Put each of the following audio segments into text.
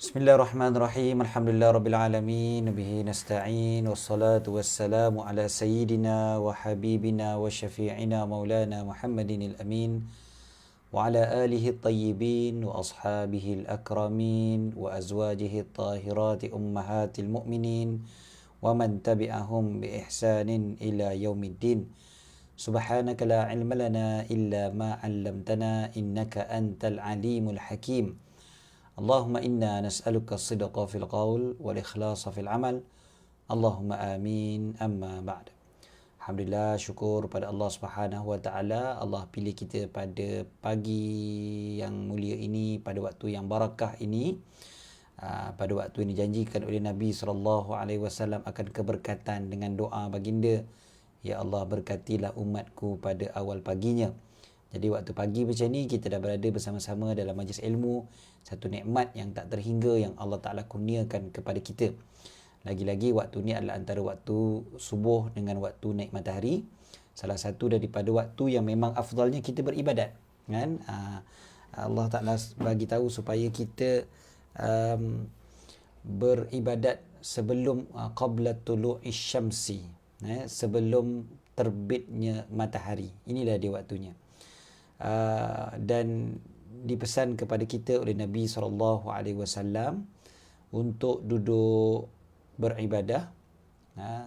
Bismillahirrahmanirrahim. Alhamdulillah rabbil alamin. Bihi nasta'in. Wassalatu wassalamu ala sayyidina wa habibina wa syafi'ina maulana Muhammadin al-amin wa ala alihi at-tayyibin wa ashabihi al-akramin wa azwajihi at-tahirati ummahatil mu'minin wa man tabi'ahum bi ihsanin ila yaumiddin. Subhanaka la ilma lana illa ma 'allamtana innaka antal alimul hakim. Allahumma inna nas'aluka as-sidqa fil qaul wal ikhlasa fil amal. Allahumma amin. Amma ba'd. Alhamdulillah, syukur pada Allah Subhanahu wa taala. Allah pilih kita pada pagi yang mulia ini, pada waktu yang barakah ini. Pada waktu ini janjikan oleh Nabi sallallahu alaihi wasallam akan keberkatan dengan doa baginda, ya Allah berkatilah umatku pada awal paginya. Jadi waktu pagi macam ni kita dah berada bersama-sama dalam majlis ilmu, satu nikmat yang tak terhingga yang Allah Ta'ala kurniakan kepada kita. Lagi-lagi waktu ni adalah antara waktu subuh dengan waktu naik matahari. Salah satu daripada waktu yang memang afdalnya kita beribadat, kan? Allah Ta'ala bagi tahu supaya kita beribadat sebelum qabla tulu'i syamsi, sebelum terbitnya matahari. Inilah dia waktunya. Dan dipesan kepada kita oleh Nabi SAW untuk duduk beribadah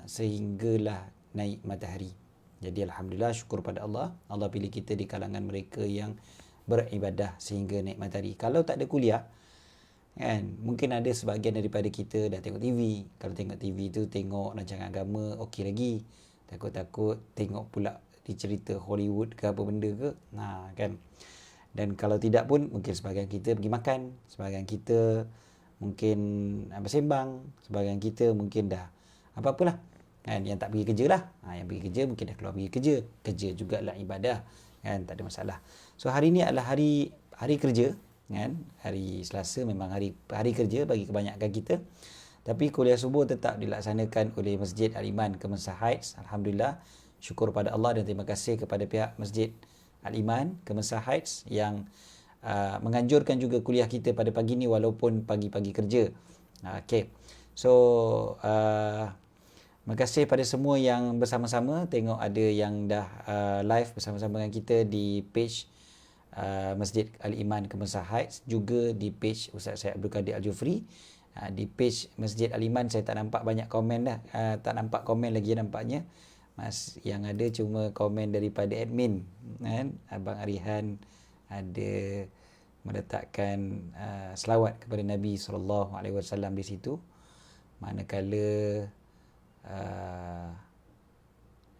sehinggalah naik matahari. Jadi alhamdulillah, syukur pada Allah, Allah pilih kita di kalangan mereka yang beribadah sehingga naik matahari. Kalau tak ada kuliah, kan, mungkin ada sebahagian daripada kita dah tengok TV. Kalau tengok TV tu tengok rancangan agama, okey lagi. Takut-takut tengok pula cerita Hollywood ke apa benda ke, kan. Dan kalau tidak pun mungkin sebahagian kita pergi makan, sebahagian kita mungkin bersembang, sebahagian kita mungkin dah apa-apalah, kan. Yang tak pergi kerja lah, yang pergi kerja mungkin dah keluar pergi kerja jugalah ibadah, kan, tak ada masalah. So hari ni adalah hari kerja, kan. Hari Selasa memang hari kerja bagi kebanyakan kita. Tapi kuliah subuh tetap dilaksanakan oleh Masjid Al-Iman Kemensa Heights. Alhamdulillah, syukur pada Allah dan terima kasih kepada pihak Masjid Al-Iman Kemensa Heights yang menganjurkan juga kuliah kita pada pagi ni walaupun pagi-pagi kerja. Okay. So, terima kasih pada semua yang bersama-sama. Tengok ada yang dah live bersama-sama dengan kita di page Masjid Al-Iman Kemensa Heights, juga di page Ustaz Syed Abdul Qadir Al-Jufri. Di page Masjid Al-Iman saya tak nampak banyak komen dah. Tak nampak komen lagi nampaknya. Yang ada cuma komen daripada admin, kan? Abang Arihan ada meletakkan selawat kepada Nabi SAW di situ. Manakala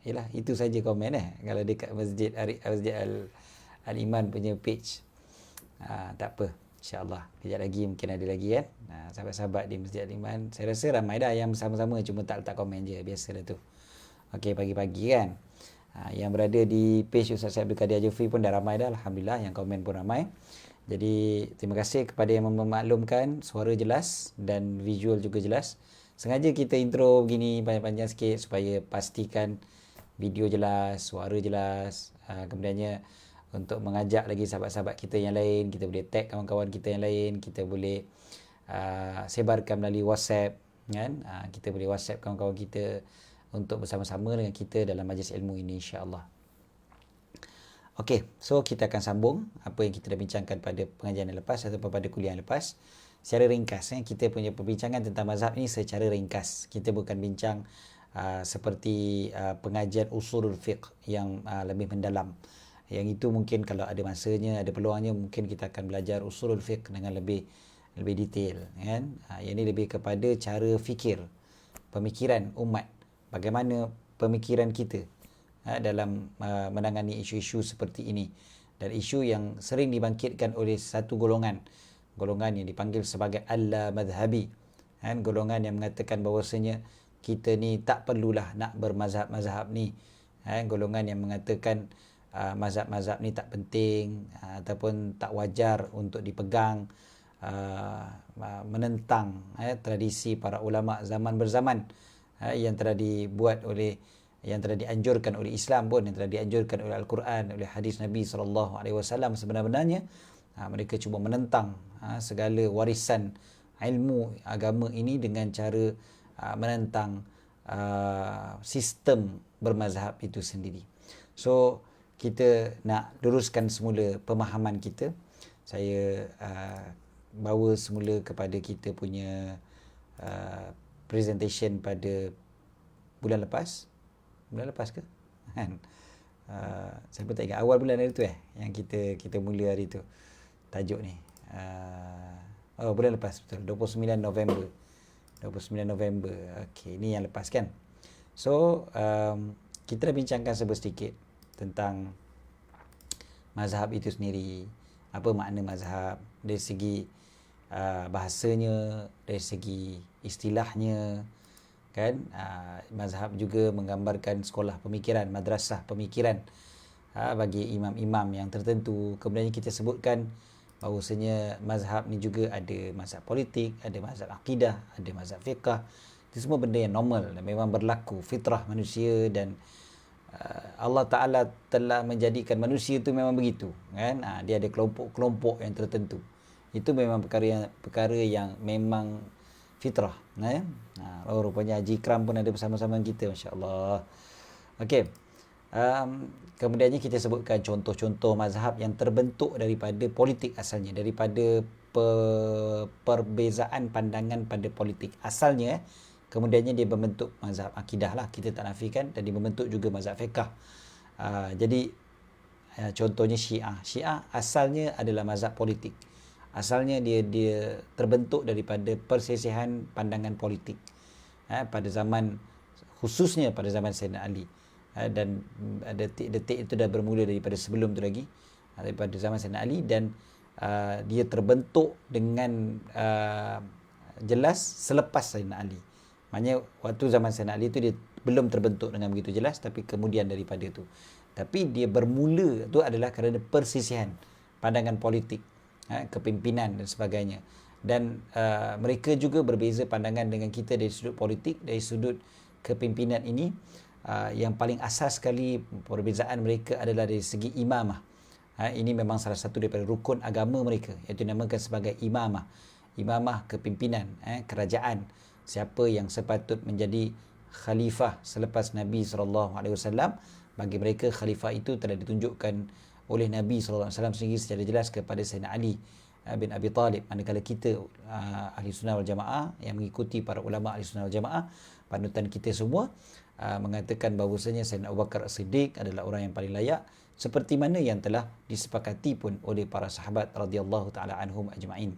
yalah, itu saja komen kalau dekat Masjid Al-Iman punya page. Tak apa, insya-Allah kejap lagi mungkin ada lagi, kan. Sahabat-sahabat di Masjid Al-Iman, saya rasa ramai dah yang bersama-sama, cuma tak letak komen je, biasa dah tu. Okey, pagi-pagi, kan. Yang berada di page Ustaz Syed Abdul Qadir Al-Jufri pun dah ramai dah, alhamdulillah, yang komen pun ramai. Jadi terima kasih kepada yang memaklumkan, suara jelas dan visual juga jelas. Sengaja kita intro begini panjang-panjang sikit supaya pastikan video jelas, suara jelas. Kemudiannya untuk mengajak lagi sahabat-sahabat kita yang lain, kita boleh tag kawan-kawan kita yang lain, kita boleh sebarkan melalui WhatsApp, kan. Kita boleh WhatsApp kawan-kawan kita untuk bersama-sama dengan kita dalam majlis ilmu ini, insya-Allah. Okey, so kita akan sambung apa yang kita dah bincangkan pada pengajian yang lepas ataupun pada kuliah yang lepas. Secara ringkas, kita punya perbincangan tentang mazhab ini secara ringkas. Kita bukan bincang seperti pengajian usulul fiqh yang lebih mendalam. Yang itu mungkin kalau ada masanya, ada peluangnya, mungkin kita akan belajar usulul fiqh dengan lebih detail, kan. Yang ini lebih kepada cara fikir, pemikiran umat. Bagaimana pemikiran kita dalam menangani isu-isu seperti ini. Dan isu yang sering dibangkitkan oleh satu golongan yang dipanggil sebagai al-madhhabi, kan? Golongan yang mengatakan bahawasanya kita ni tak perlulah nak bermazhab-mazhab ni, kan? Golongan yang mengatakan mazhab-mazhab ni tak penting ataupun tak wajar untuk dipegang, menentang tradisi para ulama zaman berzaman, yang telah dianjurkan oleh Islam pun, yang telah dianjurkan oleh Al-Quran, oleh hadis Nabi SAW. Sebenarnya mereka cuba menentang segala warisan ilmu agama ini dengan cara menentang sistem bermazhab itu sendiri. So kita nak luruskan semula pemahaman kita. Saya bawa semula kepada kita punya presentation pada bulan lepas ke? Kan? Saya pun tak ingat awal bulan hari tu yang kita mula hari tu. Tajuk ni. Bulan lepas betul. 29 November. Okey, ni yang lepas kan. So, kita dah bincangkan sedikit tentang mazhab itu sendiri. Apa makna mazhab dari segi bahasanya, dari segi istilahnya, kan. Mazhab juga menggambarkan sekolah pemikiran, madrasah pemikiran bagi imam-imam yang tertentu. Kemudian kita sebutkan bahawasanya mazhab ni juga ada mazhab politik, ada mazhab akidah, ada mazhab fiqah. Itu semua benda yang normal dan memang berlaku fitrah manusia, dan Allah Ta'ala telah menjadikan manusia itu memang begitu, kan. Dia ada kelompok-kelompok yang tertentu. Itu memang perkara yang memang fitrah. Rupanya Haji Ikram pun ada bersama-sama kita, masya-Allah. Okey. Kemudiannya kita sebutkan contoh-contoh mazhab yang terbentuk daripada politik asalnya, daripada perbezaan pandangan pada politik asalnya. Kemudiannya dia membentuk mazhab akidah lah, kita tak nafikan, dan dia membentuk juga mazhab fiqah. Jadi contohnya Syiah asalnya adalah mazhab politik. Asalnya dia terbentuk daripada persisihan pandangan politik pada zaman, khususnya pada zaman Sayyidina Ali. Dan detik-detik itu dah bermula daripada sebelum tu lagi, daripada zaman Sayyidina Ali, dan dia terbentuk dengan jelas selepas Sayyidina Ali. Maknanya waktu zaman Sayyidina Ali tu dia belum terbentuk dengan begitu jelas, tapi kemudian daripada tu. Tapi dia bermula tu adalah kerana persisihan pandangan politik, kepimpinan dan sebagainya. Dan mereka juga berbeza pandangan dengan kita dari sudut politik, dari sudut kepimpinan ini. Yang paling asas sekali perbezaan mereka adalah dari segi imamah. Ini memang salah satu daripada rukun agama mereka, iaitu dinamakan sebagai imamah. Imamah kepimpinan, kerajaan. Siapa yang sepatut menjadi khalifah selepas Nabi SAW. Bagi mereka khalifah itu telah ditunjukkan oleh Nabi SAW sendiri secara jelas kepada Sayyidina Ali bin Abi Talib. Manakala kita Ahli Sunnah wal Jamaah yang mengikuti para ulama Ahli Sunnah wal Jamaah, panutan kita semua, mengatakan bahawasanya Sayyidina Abu Bakar As-Siddiq adalah orang yang paling layak, seperti mana yang telah disepakati pun oleh para sahabat radhiyallahu taala anhum ajma'in.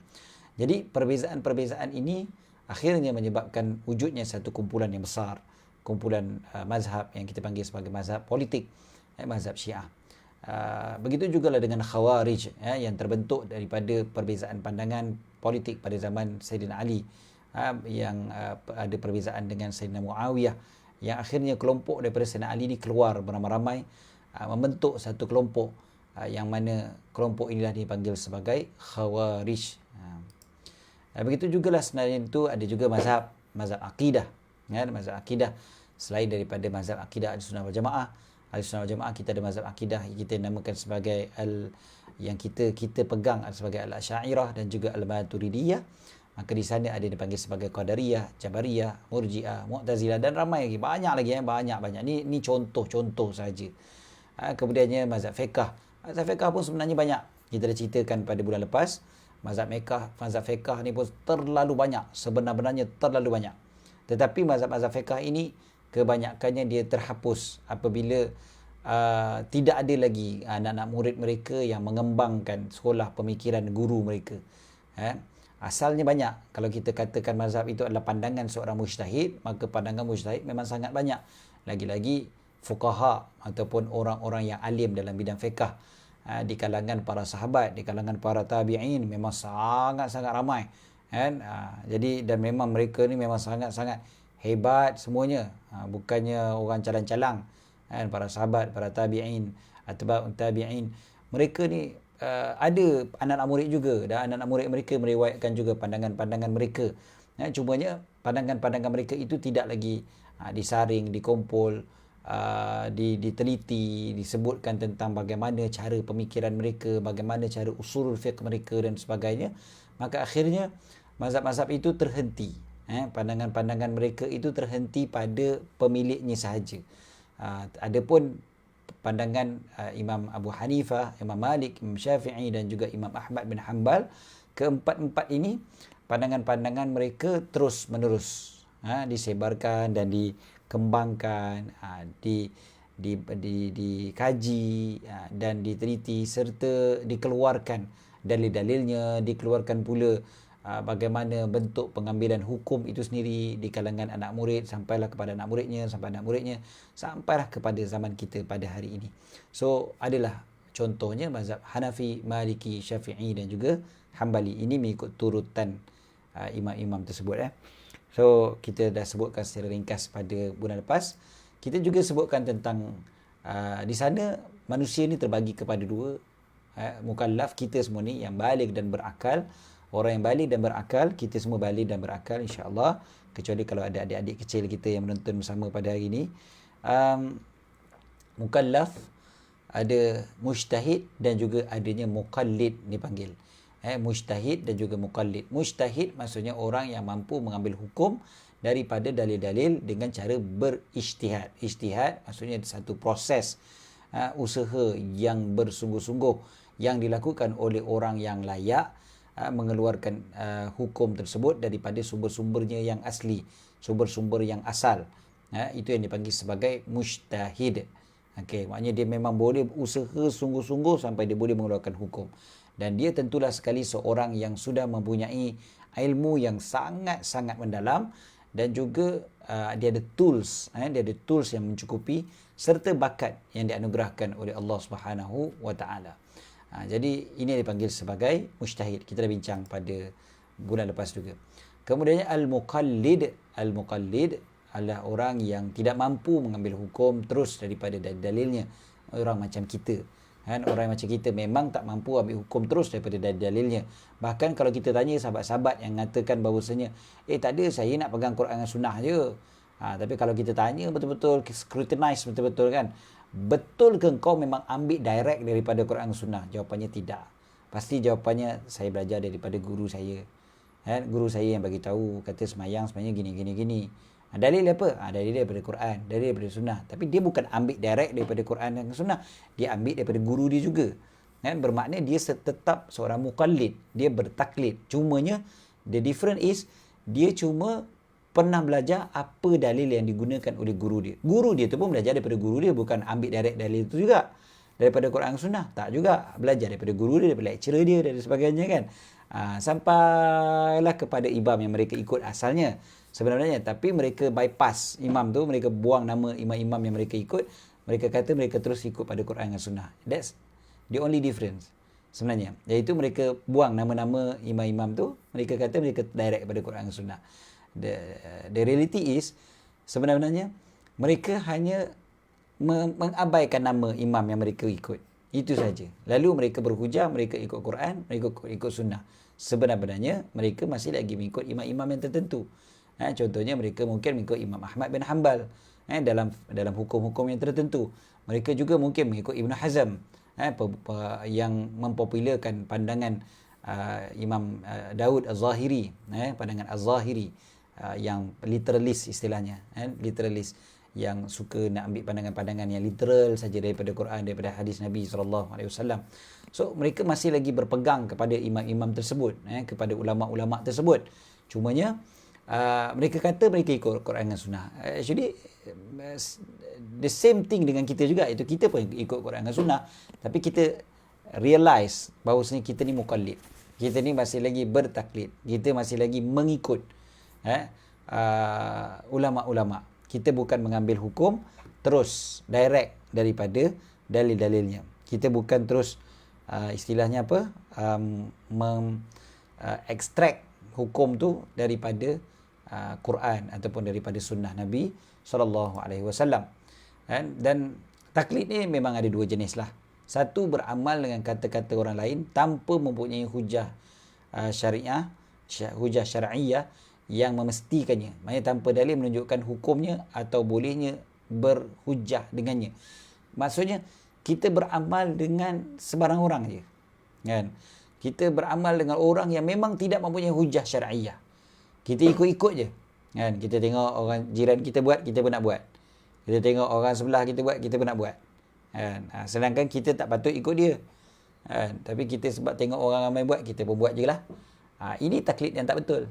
Jadi perbezaan-perbezaan ini akhirnya menyebabkan wujudnya satu kumpulan yang besar, kumpulan mazhab yang kita panggil sebagai mazhab politik, mazhab Syiah. Begitu jugalah dengan Khawarij, yang terbentuk daripada perbezaan pandangan politik pada zaman Sayyidina Ali, yang ada perbezaan dengan Sayyidina Muawiyah, yang akhirnya kelompok daripada Sayyidina Ali ni keluar beramai-ramai, membentuk satu kelompok, yang mana kelompok inilah dipanggil sebagai Khawarij. Begitu jugalah sebenarnya itu ada juga mazhab akidah, mazhab akidah selain daripada mazhab akidah Ahlussunnah wal Jamaah. Ahlussunnah wal Jamaah kita ada mazhab akidah kita namakan sebagai yang kita pegang sebagai Al-Asy'ariyah dan juga Al-Maturidiyah. Maka di sana ada dipanggil sebagai Qadariyah, Jabariyah, Murji'ah, Mu'tazilah, dan ramai lagi, banyak lagi, banyak. Ni contoh-contoh saja. Kemudiannya mazhab fiqh. Mazhab fiqh pun sebenarnya banyak. Kita dah ceritakan pada bulan lepas. Mazhab fiqh ni pun terlalu banyak. Sebenarnya terlalu banyak. Tetapi mazhab fiqh ini kebanyakannya dia terhapus apabila tidak ada lagi anak-anak murid mereka yang mengembangkan sekolah pemikiran guru mereka. Asalnya banyak. Kalau kita katakan mazhab itu adalah pandangan seorang mujtahid, maka pandangan mujtahid memang sangat banyak. Lagi-lagi fuqaha ataupun orang-orang yang alim dalam bidang fiqh, di kalangan para sahabat, di kalangan para tabi'in memang sangat-sangat ramai, kan. Jadi dan memang mereka ni memang sangat-sangat hebat semuanya, bukannya orang calang-calang, kan. Para sahabat, para tabi'in, atba'ut tabi'in, mereka ni ada anak-anak murid juga, dan anak-anak murid mereka meriwayatkan juga pandangan-pandangan mereka. Cumanya pandangan-pandangan mereka itu tidak lagi disaring, dikumpul, diteliti, disebutkan tentang bagaimana cara pemikiran mereka, bagaimana cara usul fiqh mereka dan sebagainya. Maka akhirnya mazhab-mazhab itu terhenti. Pandangan-pandangan mereka itu terhenti pada pemiliknya sahaja. Adapun pandangan Imam Abu Hanifah, Imam Malik, Imam Syafi'i dan juga Imam Ahmad bin Hanbal, keempat-empat ini pandangan-pandangan mereka terus menerus disebarkan dan dikembangkan, dikaji dan diteliti serta dikeluarkan dalil-dalilnya, dikeluarkan pula bagaimana bentuk pengambilan hukum itu sendiri di kalangan anak murid, sampailah kepada anak muridnya, sampailah kepada zaman kita pada hari ini. So adalah contohnya mazhab Hanafi, Maliki, Syafi'i dan juga Hambali. Ini mengikut turutan imam-imam tersebut. So kita dah sebutkan secara ringkas pada bulan lepas. Kita juga sebutkan tentang di sana manusia ni terbagi kepada dua. Mukallaf, kita semua ni yang baligh dan berakal. Orang yang baligh dan berakal, kita semua baligh dan berakal insya-Allah, kecuali kalau ada adik-adik kecil kita yang menonton bersama pada hari ini. Mukallaf, ada mujtahid dan juga adanya muqallid dipanggil. Mujtahid dan juga muqallid. Mujtahid maksudnya orang yang mampu mengambil hukum daripada dalil-dalil dengan cara berijtihad. Ijtihad maksudnya satu proses usaha yang bersungguh-sungguh yang dilakukan oleh orang yang layak mengeluarkan hukum tersebut daripada sumber-sumbernya yang asli, sumber-sumber yang asal. Itu yang dipanggil sebagai mujtahid. Okey, maknanya dia memang boleh usaha sungguh-sungguh sampai dia boleh mengeluarkan hukum. Dan dia tentulah sekali seorang yang sudah mempunyai ilmu yang sangat-sangat mendalam dan juga dia ada tools, dia ada tools yang mencukupi serta bakat yang dianugerahkan oleh Allah Subhanahu wa taala. Jadi ini dipanggil sebagai mujtahid. Kita dah bincang pada bulan lepas juga. Kemudiannya al-muqallid. Al-muqallid adalah orang yang tidak mampu mengambil hukum terus daripada dalilnya. Orang macam kita. Orang macam kita memang tak mampu ambil hukum terus daripada dalilnya. Bahkan kalau kita tanya sahabat-sahabat yang mengatakan bahawasanya, tak ada, saya nak pegang Quran dan Sunnah je. Tapi kalau kita tanya betul-betul, scrutinize betul-betul kan, betul ke kau memang ambil direct daripada Quran dan Sunnah? Jawapannya tidak. Pasti jawapannya, saya belajar daripada guru saya. Guru saya yang bagi tahu, kata semayang sebenarnya gini. Dalil apa? Dalil daripada Quran, dalil daripada Sunnah. Tapi dia bukan ambil direct daripada Quran dan Sunnah. Dia ambil daripada guru dia juga. Bermakna dia tetap seorang muqallid. Dia bertaklid. Cumanya, the difference is, dia cuma pernah belajar apa dalil yang digunakan oleh guru dia. Guru dia tu pun belajar daripada guru dia, bukan ambil direct dalil itu juga daripada Quran dan Sunnah. Tak juga. Belajar daripada guru dia, daripada lecturer dia dan sebagainya kan. Sampailah kepada imam yang mereka ikut asalnya sebenarnya, tapi mereka bypass imam tu, mereka buang nama imam-imam yang mereka ikut, mereka kata mereka terus ikut pada Quran dan Sunnah. That's the only difference sebenarnya, iaitu mereka buang nama-nama imam-imam tu, mereka kata mereka direct pada Quran dan Sunnah. The reality is sebenarnya mereka hanya mengabaikan nama imam yang mereka ikut, itu saja. Lalu mereka berhujah, mereka ikut Quran, mereka ikut Sunnah. Sebenarnya mereka masih lagi mengikut imam-imam yang tertentu. Contohnya mereka mungkin mengikut Imam Ahmad bin Hanbal dalam hukum-hukum yang tertentu. Mereka juga mungkin mengikut Ibn Hazm yang mempopularkan pandangan Imam Daud Az-Zahiri, pandangan Az-Zahiri yang literalist istilahnya, literalist yang suka nak ambil pandangan-pandangan yang literal saja daripada Quran, daripada hadis Nabi SAW. So mereka masih lagi berpegang kepada imam-imam tersebut, kepada ulama-ulama tersebut. Cumanya mereka kata mereka ikut Quran dan Sunnah. Actually the same thing dengan kita juga, itu kita pun ikut Quran dan Sunnah, tapi kita realize bahawasanya kita ni muqallid, kita ni masih lagi bertaklid, kita masih lagi mengikut ulama-ulama. Kita bukan mengambil hukum terus direct daripada dalil-dalilnya. Kita bukan terus istilahnya apa, extract hukum tu daripada Quran ataupun daripada sunnah Nabi SAW. Dan taklid ni memang ada dua jenis lah. Satu, beramal dengan kata-kata orang lain tanpa mempunyai hujah hujah syar'iyah yang memestikannya. Maksudnya tanpa dalil menunjukkan hukumnya atau bolehnya berhujah dengannya. Maksudnya kita beramal dengan sebarang orang je, kan? Kita beramal dengan orang yang memang tidak mempunyai hujah syar'iyah. Kita ikut-ikut je. Kan? Kita tengok orang jiran kita buat, kita pun nak buat. Kita tengok orang sebelah kita buat, kita pun nak buat. Kan? Sedangkan kita tak patut ikut dia. Kan? Tapi kita sebab tengok orang ramai buat, kita pun buat je lah. Ini taklid yang tak betul.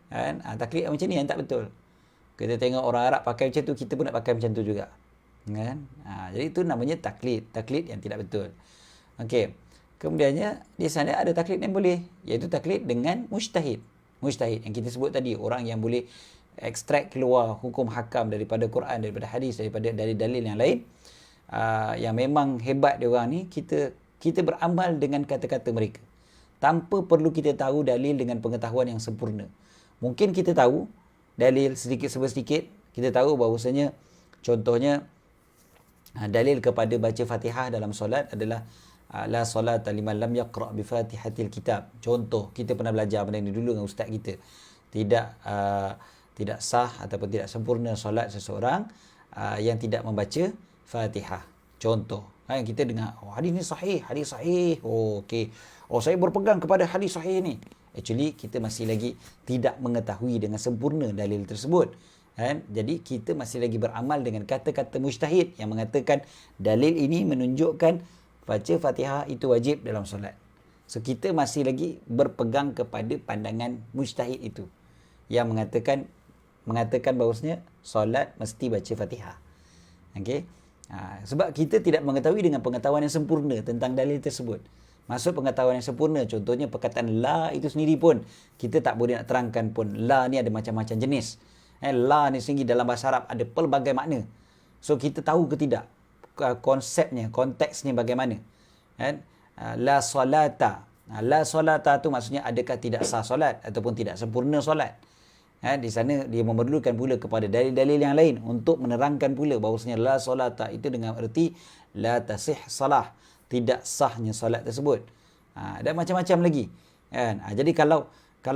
Kan? Taklid macam ni yang tak betul. Kita tengok orang Arab pakai macam tu, kita pun nak pakai macam tu juga. Kan? Jadi itu namanya taklid. Taklid yang tidak betul. Okey. Kemudiannya, di sana ada taklid yang boleh. Iaitu taklid dengan mujtahid. Mujtahid yang kita sebut tadi. Orang yang boleh ekstrak keluar hukum hakam daripada Quran, daripada hadis, daripada dalil-dalil yang lain. Yang memang hebat dia orang ni, kita beramal dengan kata-kata mereka. Tanpa perlu kita tahu dalil dengan pengetahuan yang sempurna. Mungkin kita tahu dalil sedikit sedikit. Kita tahu bahawasanya, contohnya, dalil kepada baca Fatihah dalam solat adalah la solata liman lam yaqra' bi Fatihatil Kitab. Contoh, kita pernah belajar benda ni dulu dengan ustaz kita. Tidak sah ataupun tidak sempurna solat seseorang yang tidak membaca Fatihah. Contoh, kita dengar, hadis ni sahih, hadis sahih. Okey. Saya berpegang kepada hadis sahih ni. Actually, kita masih lagi tidak mengetahui dengan sempurna dalil tersebut. Jadi, kita masih lagi beramal dengan kata-kata mujtahid yang mengatakan dalil ini menunjukkan baca Fatihah itu wajib dalam solat. So, kita masih lagi berpegang kepada pandangan mujtahid itu yang mengatakan bahawasanya solat mesti baca Fatihah. Okey. Sebab kita tidak mengetahui dengan pengetahuan yang sempurna tentang dalil tersebut. Maksud pengetahuan yang sempurna, contohnya perkataan la itu sendiri pun, kita tak boleh nak terangkan pun. La ni ada macam-macam jenis. La ni sendiri dalam bahasa Arab ada pelbagai makna. So, kita tahu ke tidak konsepnya, konteksnya bagaimana. La solata. La solata tu maksudnya adakah tidak sah solat ataupun tidak sempurna solat. Di sana dia memerlukan pula kepada dalil-dalil yang lain untuk menerangkan pula bahawasanya la solata itu dengan erti la tasih salah, tidak sahnya solat tersebut. Dan macam-macam lagi. Jadi kalau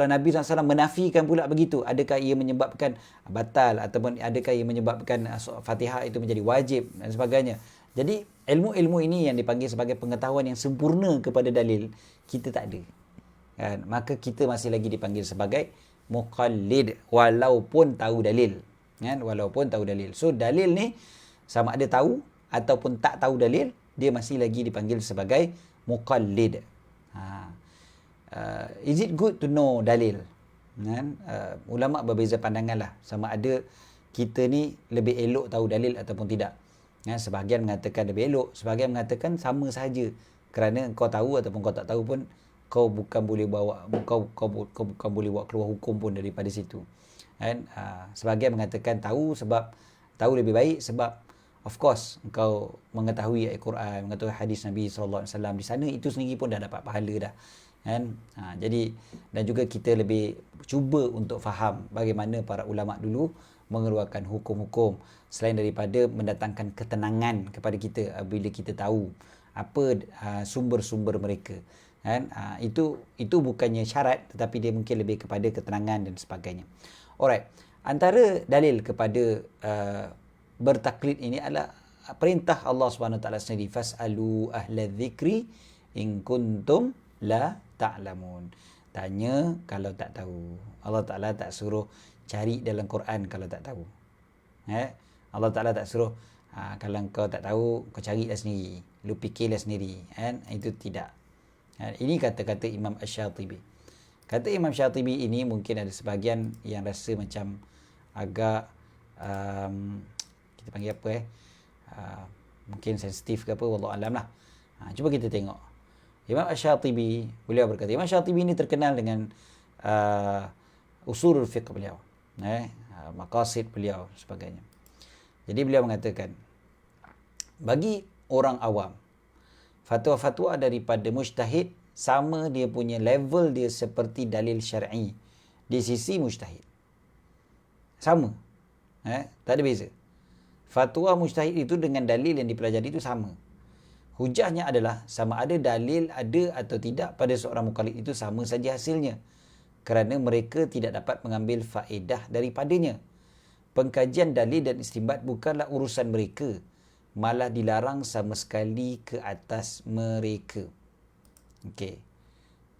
Nabi SAW menafikan pula begitu, adakah ia menyebabkan batal ataupun adakah ia menyebabkan Fatihah itu menjadi wajib dan sebagainya. Jadi ilmu-ilmu ini yang dipanggil sebagai pengetahuan yang sempurna kepada dalil, kita tak ada. Maka kita masih lagi dipanggil sebagai muqallid walaupun tahu dalil. Walaupun tahu dalil. So dalil ni sama ada tahu ataupun tak tahu dalil, dia masih lagi dipanggil sebagai muqallid. Is it good to know dalil? Ulama berbeza pandangan lah. Sama ada kita ni lebih elok tahu dalil ataupun tidak. Sebahagian mengatakan lebih elok, sebahagian mengatakan sama sahaja. Kerana kau tahu ataupun kau tak tahu pun, kau bukan boleh bawa keluar hukum pun daripada situ. Sebahagian mengatakan tahu lebih baik sebab of course engkau mengetahui ayat Quran, mengetahui hadis Nabi SAW di sana, itu sendiri pun dah dapat pahala dah. Jadi dan juga kita lebih cuba untuk faham bagaimana para ulama dulu mengeluarkan hukum-hukum selain daripada mendatangkan ketenangan kepada kita bila kita tahu apa sumber-sumber mereka. Itu bukannya syarat, tetapi dia mungkin lebih kepada ketenangan dan sebagainya. Alright, antara dalil kepada bertaklid ini adalah perintah Allah SWT sendiri, fas'alu ahla dzikri in kuntum la ta'lamun. Tanya kalau tak tahu. Allah Ta'ala tak suruh cari dalam Quran kalau tak tahu. Allah Ta'ala tak suruh kalau kau tak tahu, kau carilah sendiri, lu fikirlah sendiri. Itu tidak. Ini kata-kata Imam Asy-Syatibi. Kata Imam Syatibi ini mungkin ada sebahagian yang rasa macam agak kita panggil apa mungkin sensitif ke apa, wallahu alam lah. Cuba kita tengok. Imam Asy-Syatibi, beliau berkata, Imam Syatibi ini terkenal dengan usulul fiqh beliau, maqasid beliau sebagainya. Jadi beliau mengatakan, bagi orang awam, fatwa-fatwa daripada mujtahid sama dia punya level dia seperti dalil syar'i di sisi mujtahid. Sama. Tak ada beza. Fatwa mujtahid itu dengan dalil yang dipelajari itu sama. Hujahnya adalah sama ada dalil ada atau tidak pada seorang mukallid itu sama saja hasilnya. Kerana mereka tidak dapat mengambil faedah daripadanya. Pengkajian dalil dan istinbat bukanlah urusan mereka. Malah dilarang sama sekali ke atas mereka. Okey.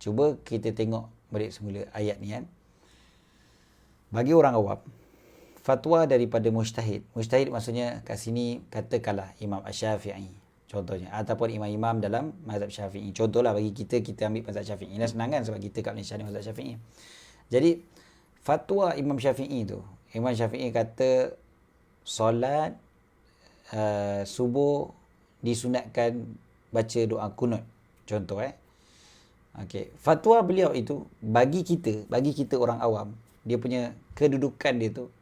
Cuba kita tengok balik semula ayat ni kan. Bagi orang awam, fatwa daripada mujtahid. Mujtahid maksudnya kat sini katakanlah Imam Asy-Syafi'i contohnya, ataupun imam-imam dalam mazhab Syafi'i. Contohlah bagi kita ambil mazhab Syafi'i. Ini senang kan sebab kita kat Malaysia ni mazhab Syafi'i. Jadi fatwa Imam Syafi'i tu, Imam Syafi'i kata solat subuh disunatkan baca doa kunut. Contoh Okey, fatwa beliau itu bagi kita orang awam, dia punya kedudukan dia tu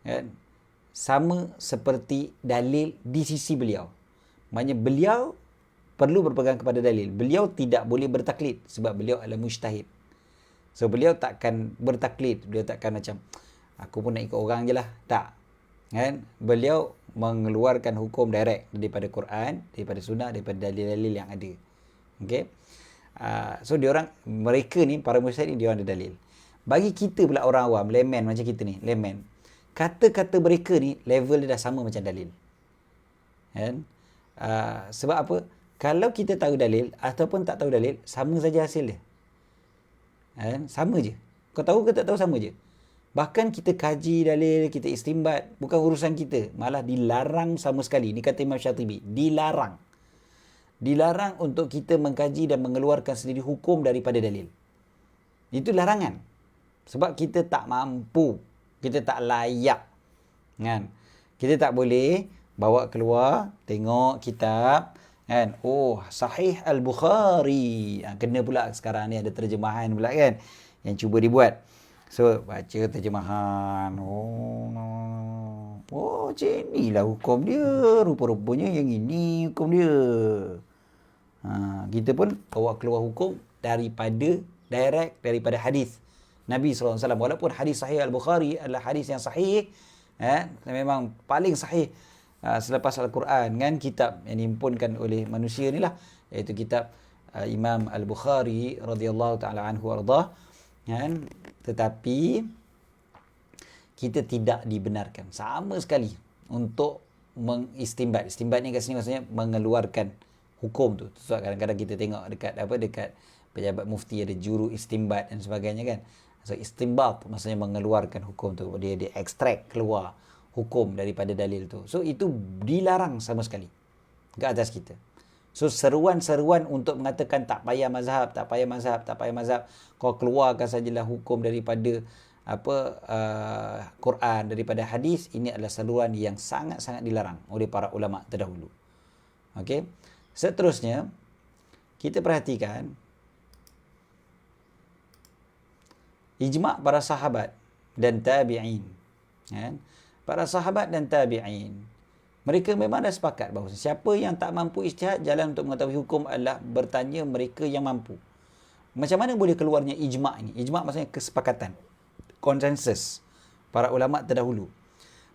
kan sama seperti dalil di sisi beliau. Maknanya beliau perlu berpegang kepada dalil. Beliau tidak boleh bertaklid sebab beliau adalah mujtahid. So beliau takkan bertaklid, beliau takkan macam aku pun nak ikut orang je lah. Tak. Kan? Beliau mengeluarkan hukum direct daripada Quran, daripada sunnah, daripada dalil-dalil yang ada. Okey. So mereka ni para mujtahid ni dia orang ada dalil. Bagi kita pula orang awam, layman macam kita ni, layman. Kata-kata mereka ni level dia dah sama macam dalil. Kan? Sebab apa? Kalau kita tahu dalil ataupun tak tahu dalil, sama saja hasil dia. Kan? Sama je. Kau tahu ke tak tahu, sama je. Bahkan kita kaji dalil, kita istimbat, bukan urusan kita. Malah dilarang sama sekali. Ini kata Imam Syatibi. Dilarang. Dilarang untuk kita mengkaji dan mengeluarkan sendiri hukum daripada dalil. Itu larangan. Sebab kita tak mampu. Kita tak layak. Kan? Kita tak boleh bawa keluar, tengok kitab. Kan? Oh, Sahih Al-Bukhari. Kena pula sekarang ni ada terjemahan pula kan. Yang cuba dibuat. So, baca terjemahan. Macam inilah hukum dia. Rupa-rupanya yang ini hukum dia. Kita pun bawa keluar hukum daripada hadis Nabi SAW. Walaupun hadis Sahih Al-Bukhari adalah hadis yang sahih, memang paling sahih selepas Al-Quran kan, kitab yang dihimpunkan oleh manusia ni lah, iaitu kitab Imam Al-Bukhari radhiyallahu ta'ala anhu wardah kan. Tetapi kita tidak dibenarkan sama sekali untuk mengistimbat. Istimbat ni kat sini maksudnya mengeluarkan hukum tu. Sebab kadang-kadang kita tengok dekat pejabat mufti ada juru istimbat dan sebagainya kan. So istimbat maksudnya mengeluarkan hukum tu. Dia ekstrak keluar hukum daripada dalil tu. So itu dilarang sama sekali ke atas kita. So seruan-seruan untuk mengatakan tak payah mazhab, kau keluarkan sajalah hukum daripada Quran, daripada hadis, ini adalah seruan yang sangat-sangat dilarang oleh para ulama terdahulu. Okey. Seterusnya kita perhatikan ijma' para sahabat dan tabi'in. Kan? Para sahabat dan tabi'in, mereka memang dah sepakat bahawa siapa yang tak mampu ijtihad, jalan untuk mengetahui hukum adalah bertanya mereka yang mampu. Macam mana boleh keluarnya ijma' ini? Ijma' maksudnya kesepakatan, konsensus para ulama terdahulu.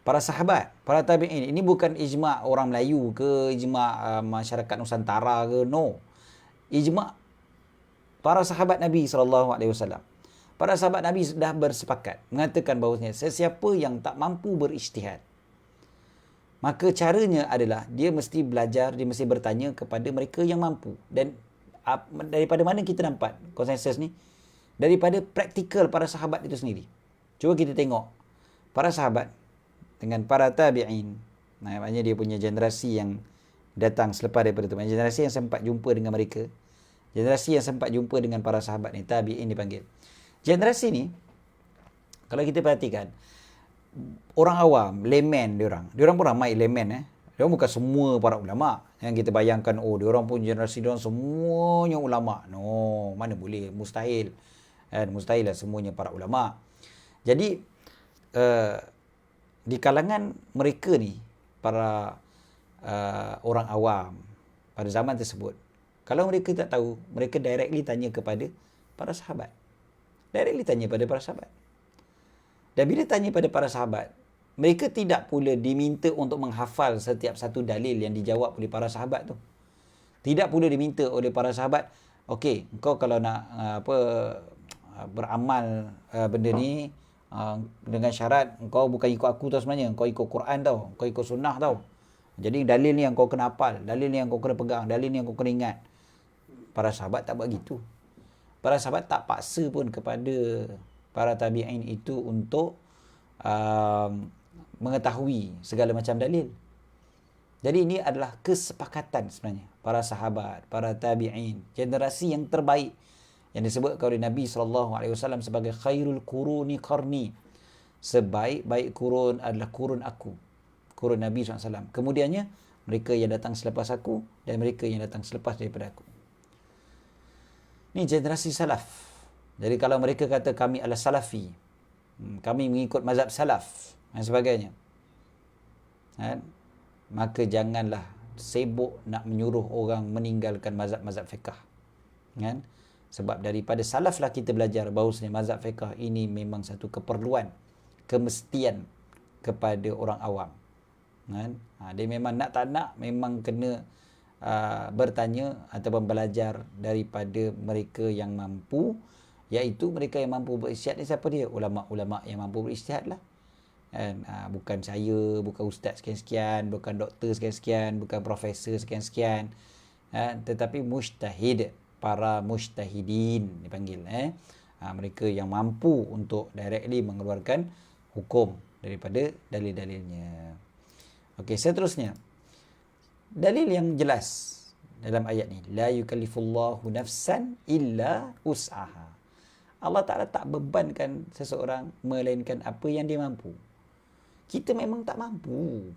Para sahabat, para tabi'in. Ini bukan ijma' orang Melayu ke, ijma' masyarakat Nusantara ke, no. Ijma' para sahabat Nabi SAW. Para sahabat Nabi dah bersepakat mengatakan bahawasanya sesiapa yang tak mampu berijtihad, maka caranya adalah dia mesti belajar, dia mesti bertanya kepada mereka yang mampu. Dan daripada mana kita nampak konsensus ni? Daripada praktikal para sahabat itu sendiri. Cuba kita tengok para sahabat dengan para tabi'in. Maknanya dia punya generasi yang datang selepas daripada itu. Generasi yang sempat jumpa dengan mereka. Generasi yang sempat jumpa dengan para sahabat ni, tabi'in dipanggil. Generasi ni, kalau kita perhatikan, orang awam, layman diorang pun ramai layman. Diorang bukan semua para ulama. Yang kita bayangkan, diorang pun generasi diorang semuanya ulama. No, mana boleh, mustahil. Mustahil lah semuanya para ulama. Jadi, di kalangan mereka ni, para orang awam pada zaman tersebut, kalau mereka tak tahu, mereka directly tanya kepada para sahabat. Directly tanya pada para sahabat. Dan bila tanya pada para sahabat, mereka tidak pula diminta untuk menghafal setiap satu dalil yang dijawab oleh para sahabat tu. Tidak pula diminta oleh para sahabat, okey, engkau kalau nak beramal benda ni dengan syarat engkau bukan ikut aku tau sebenarnya, engkau ikut Quran tau, engkau ikut sunnah tau. Jadi dalil ni yang kau kena hafal, dalil ni yang kau kena pegang, dalil ni yang kau kena ingat. Para sahabat tak buat gitu. Para sahabat tak paksa pun kepada para tabi'in itu untuk mengetahui segala macam dalil. Jadi ini adalah kesepakatan sebenarnya para sahabat, para tabi'in, generasi yang terbaik yang disebutkan oleh Nabi SAW sebagai khairul quruni qarni. Sebaik-baik kurun adalah kurun aku, kurun Nabi SAW. Kemudiannya mereka yang datang selepas aku dan mereka yang datang selepas daripada aku. Ini generasi salaf. Jadi kalau mereka kata kami adalah salafi, kami mengikut mazhab salaf dan sebagainya, kan? Maka janganlah sibuk nak menyuruh orang meninggalkan mazhab-mazhab fiqh, kan? Sebab daripada salaflah kita belajar bahawasanya mazhab fiqh ini memang satu keperluan, kemestian kepada orang awam, kan? Dia memang nak tak nak memang kena bertanya ataupun belajar daripada mereka yang mampu, iaitu mereka yang mampu berijtihad ni siapa dia? Ulama-ulama yang mampu berijtihad lah, kan? Bukan saya, bukan ustaz sekian-sekian, bukan doktor sekian-sekian, bukan profesor sekian-sekian, tetapi mujtahid, para mujtahidin dipanggil, mereka yang mampu untuk directly mengeluarkan hukum daripada dalil-dalilnya. Okey, seterusnya dalil yang jelas dalam ayat ni, la yukallifullahu nafsan illa wus'aha. Allah Ta'ala tak bebankan seseorang melainkan apa yang dia mampu. Kita memang tak mampu.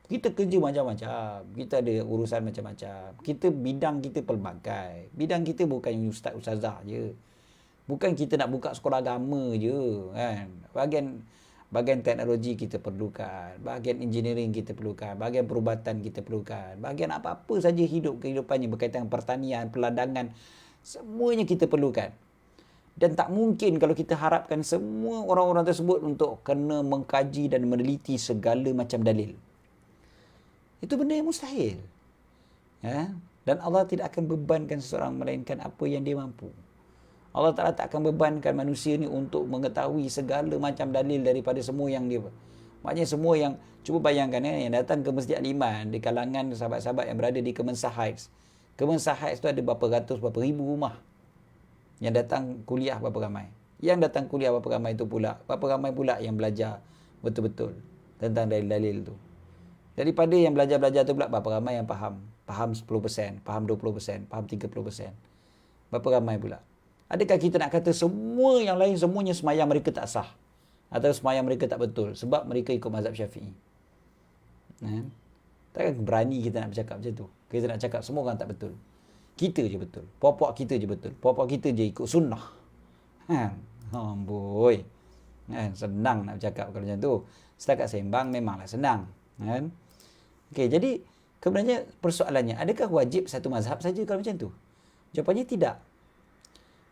Kita kerja macam-macam. Kita ada urusan macam-macam. Bidang kita pelbagai. Bidang kita bukan ustaz-ustazah je. Bukan kita nak buka sekolah agama je, kan? Bahagian teknologi kita perlukan. Bahagian engineering kita perlukan. Bahagian perubatan kita perlukan. Bahagian apa-apa saja kehidupannya berkaitan dengan pertanian, peladangan. Semuanya kita perlukan. Dan tak mungkin kalau kita harapkan semua orang-orang tersebut untuk kena mengkaji dan meneliti segala macam dalil. Itu benda yang mustahil. Dan Allah tidak akan bebankan seseorang melainkan apa yang dia mampu. Allah Ta'ala tak akan bebankan manusia ni untuk mengetahui segala macam dalil daripada semua yang dia. Maknanya semua yang, cuba bayangkan yang datang ke Masjid Al-Iman di kalangan sahabat-sahabat yang berada di Kemensa Heights. Kemensa Heights tu ada berapa ratus, berapa ribu rumah. Yang datang kuliah berapa ramai. Yang datang kuliah berapa ramai tu pula. Berapa ramai pula yang belajar betul-betul tentang dalil-dalil tu. Daripada yang belajar-belajar tu pula, berapa ramai yang faham. Faham 10%, faham 20%, faham 30%. Berapa ramai pula. Adakah kita nak kata semua yang lain, semuanya semayang mereka tak sah? Atau semayang mereka tak betul? Sebab mereka ikut mazhab Syafi'i. Takkan berani kita nak bercakap macam tu. Kita nak cakap semua orang tak betul. Kita je betul. Puak-puak kita je betul. Puak-puak kita je ikut sunnah. Amboi. Senang nak bercakap kalau macam tu. Setakat sembang memanglah senang. Okey, jadi sebenarnya persoalannya, adakah wajib satu mazhab saja kalau macam tu? Jawapannya tidak.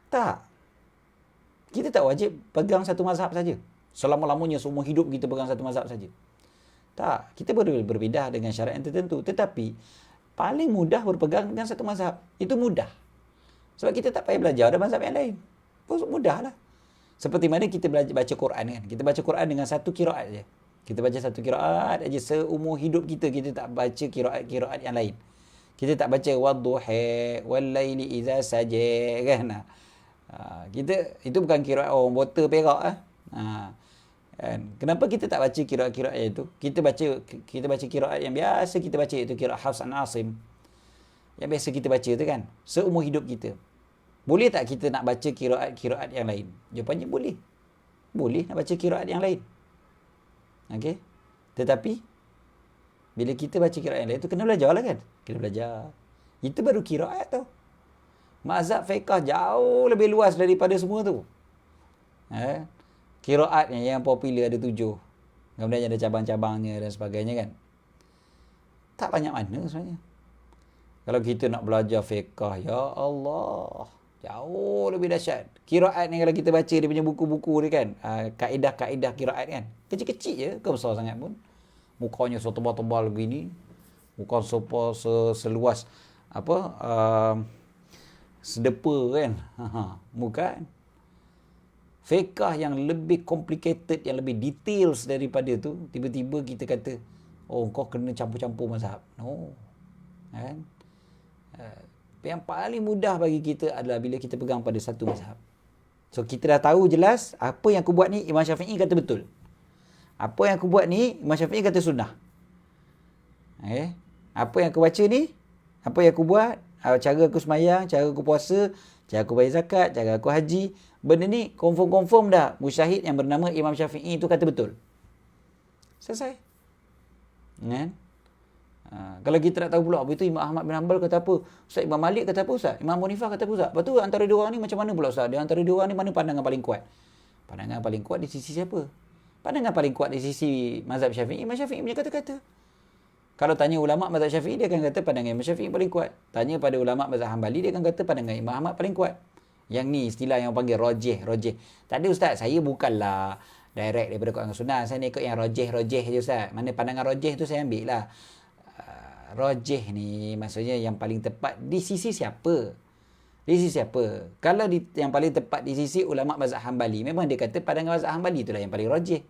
Tak. Kita tak wajib pegang satu mazhab saja. Selama-lamanya semua hidup kita pegang satu mazhab saja. Tak. Kita boleh berbeza dengan syarat yang tertentu. Tetapi paling mudah berpegang dengan satu mazhab. Itu mudah. Sebab kita tak payah belajar ada mazhab yang lain. Mudahlah. Seperti mana kita baca Quran kan. Kita baca Quran dengan satu qiraat je. Kita baca satu qiraat aja seumur hidup kita. Kita tak baca qiraat-qiraat yang lain. Kita tak baca wadduha wal-laili idza saja kan. Kita itu bukan qiraat orang bota perak kan. Kenapa kita tak baca qiraat-qiraat itu? Kita baca qiraat yang biasa kita baca, iaitu qiraat Hafs an Asim. Yang biasa kita baca tu kan, seumur hidup kita. Boleh tak kita nak baca qiraat-qiraat yang lain? Jawapannya boleh. Boleh nak baca qiraat yang lain. Okey. Tetapi bila kita baca qiraat yang lain tu kena belajarlah kan? Kena belajar. Itu baru qiraat tau. Mazhab fiqh jauh lebih luas daripada semua tu. Qiraat yang popular ada 7. Kemudian ada cabang-cabangnya dan sebagainya kan. Tak banyak mana sebenarnya. Kalau kita nak belajar fiqh, ya Allah, jauh lebih dahsyat. Qiraat ni kalau kita baca dia punya buku-buku dia kan, kaedah-kaedah qiraat kan. Kecil-kecil je, ke besar sangat pun. Mukanya setebal-tebal begini. Bukan seluas sedepa kan. Bukan. Fiqh yang lebih complicated, yang lebih details daripada tu, tiba-tiba kita kata, oh kau kena campur-campur mazhab. No. Kan? Yang paling mudah bagi kita adalah bila kita pegang pada satu mazhab. So kita dah tahu jelas apa yang aku buat ni Imam Syafi'i kata betul. Apa yang aku buat ni Imam Syafi'i kata sunnah. Apa yang aku baca ni, apa yang aku buat, cara aku semayang, cara aku puasa, cara aku bayar zakat, cara aku haji, benda ni confirm dah musyahid yang bernama Imam Syafi'i itu kata betul. Selesai. Kan? Kalau kita tak tahu pula apa itu Imam Ahmad bin Hanbal kata apa, Ustaz Imam Malik kata apa Ustaz, Imam Munifah kata apa Ustaz. Lepas tu antara dua orang ni macam mana pula Ustaz? Di antara dua orang ni mana pandangan paling kuat? Pandangan paling kuat di sisi siapa? Pandangan paling kuat di sisi mazhab Syafi'i, Imam Syafi'i punya kata-kata. Kalau tanya ulama mazhab Syafi'i, dia akan kata pandangan Imam Syafi'i paling kuat. Tanya pada ulama mazhab Hanbali, dia akan kata pandangan Imam Ahmad paling kuat. Yang ni istilah yang panggil rajih. Tak ada Ustaz, saya bukanlah direct daripada Quran dan Sunnah. Saya ni ikut yang rajih je Ustaz. Mana pandangan rajih tu saya ambil lah. Rajih ni maksudnya yang paling tepat di sisi siapa? Di sisi siapa? Kalau yang paling tepat di sisi ulama mazhab Hanbali, memang dia kata pandangan mazhab Hanbali itulah yang paling rajih.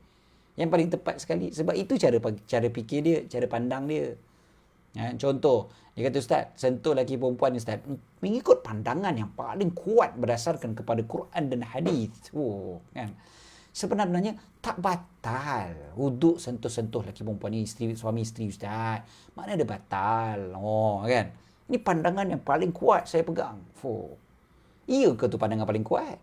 Yang paling tepat sekali. Sebab itu cara fikir dia, cara pandang dia. Contoh, dia kata Ustaz, sentuh lelaki perempuan ni Ustaz, mengikut pandangan yang paling kuat berdasarkan kepada Quran dan hadis. Kan? Sebenarnya tak batal wuduk sentuh-sentuh lelaki perempuan ni, suami isteri Ustaz. Mana ada batal? Kan? Ini pandangan yang paling kuat saya pegang. Iya ke tu pandangan paling kuat?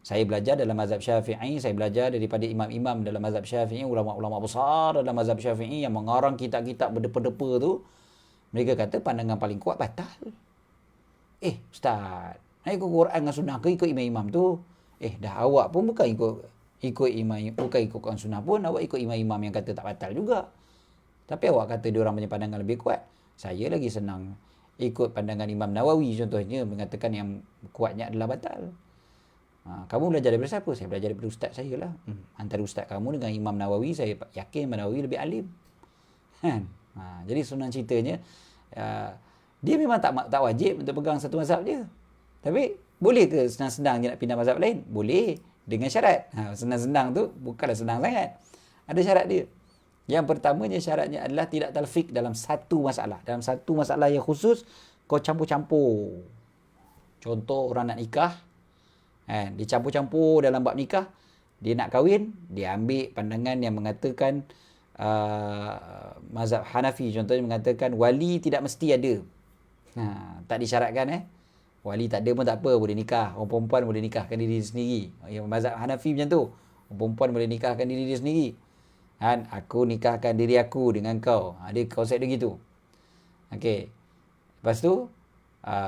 Saya belajar dalam mazhab Syafi'i, saya belajar daripada imam-imam dalam mazhab Syafi'i, ulama-ulama besar dalam mazhab Syafi'i yang mengarang kitab-kitab berdepa-depa tu. Mereka kata pandangan paling kuat batal. Ustaz, ikut Quran dengan sunnah ke ikut imam-imam tu? Dah awak pun bukan ikut imam, bukan ikut Quran sunnah pun, awak ikut imam-imam yang kata tak batal juga. Tapi awak kata dia orang punya pandangan lebih kuat. Saya lagi senang ikut pandangan Imam Nawawi contohnya, mengatakan yang kuatnya adalah batal. Kamu belajar daripada siapa? Saya belajar daripada ustaz saya lah. Antara ustaz kamu dengan Imam Nawawi, saya yakin Imam Nawawi lebih alim. Kan? Jadi senang ceritanya, dia memang tak wajib untuk pegang satu mazhab dia. Tapi boleh ke senang-senang je nak pindah mazhab lain? Boleh, dengan syarat. Senang-senang tu bukanlah senang sangat. Ada syarat dia. Yang pertamanya syaratnya adalah tidak talfiq dalam satu masalah. Dalam satu masalah yang khusus, kau campur-campur. Contoh orang nak nikah, dia campur-campur dalam bab nikah. Dia nak kahwin, dia ambil pandangan yang mengatakan mazhab Hanafi contohnya mengatakan wali tidak mesti ada. Tak disyaratkan wali tak ada pun tak apa, boleh nikah. Orang perempuan boleh nikahkan diri dia sendiri. Yang mazhab Hanafi macam tu. Orang perempuan boleh nikahkan diri dia sendiri. Aku nikahkan diri aku dengan kau. Dia konsep dia gitu. Okey. Lepas tu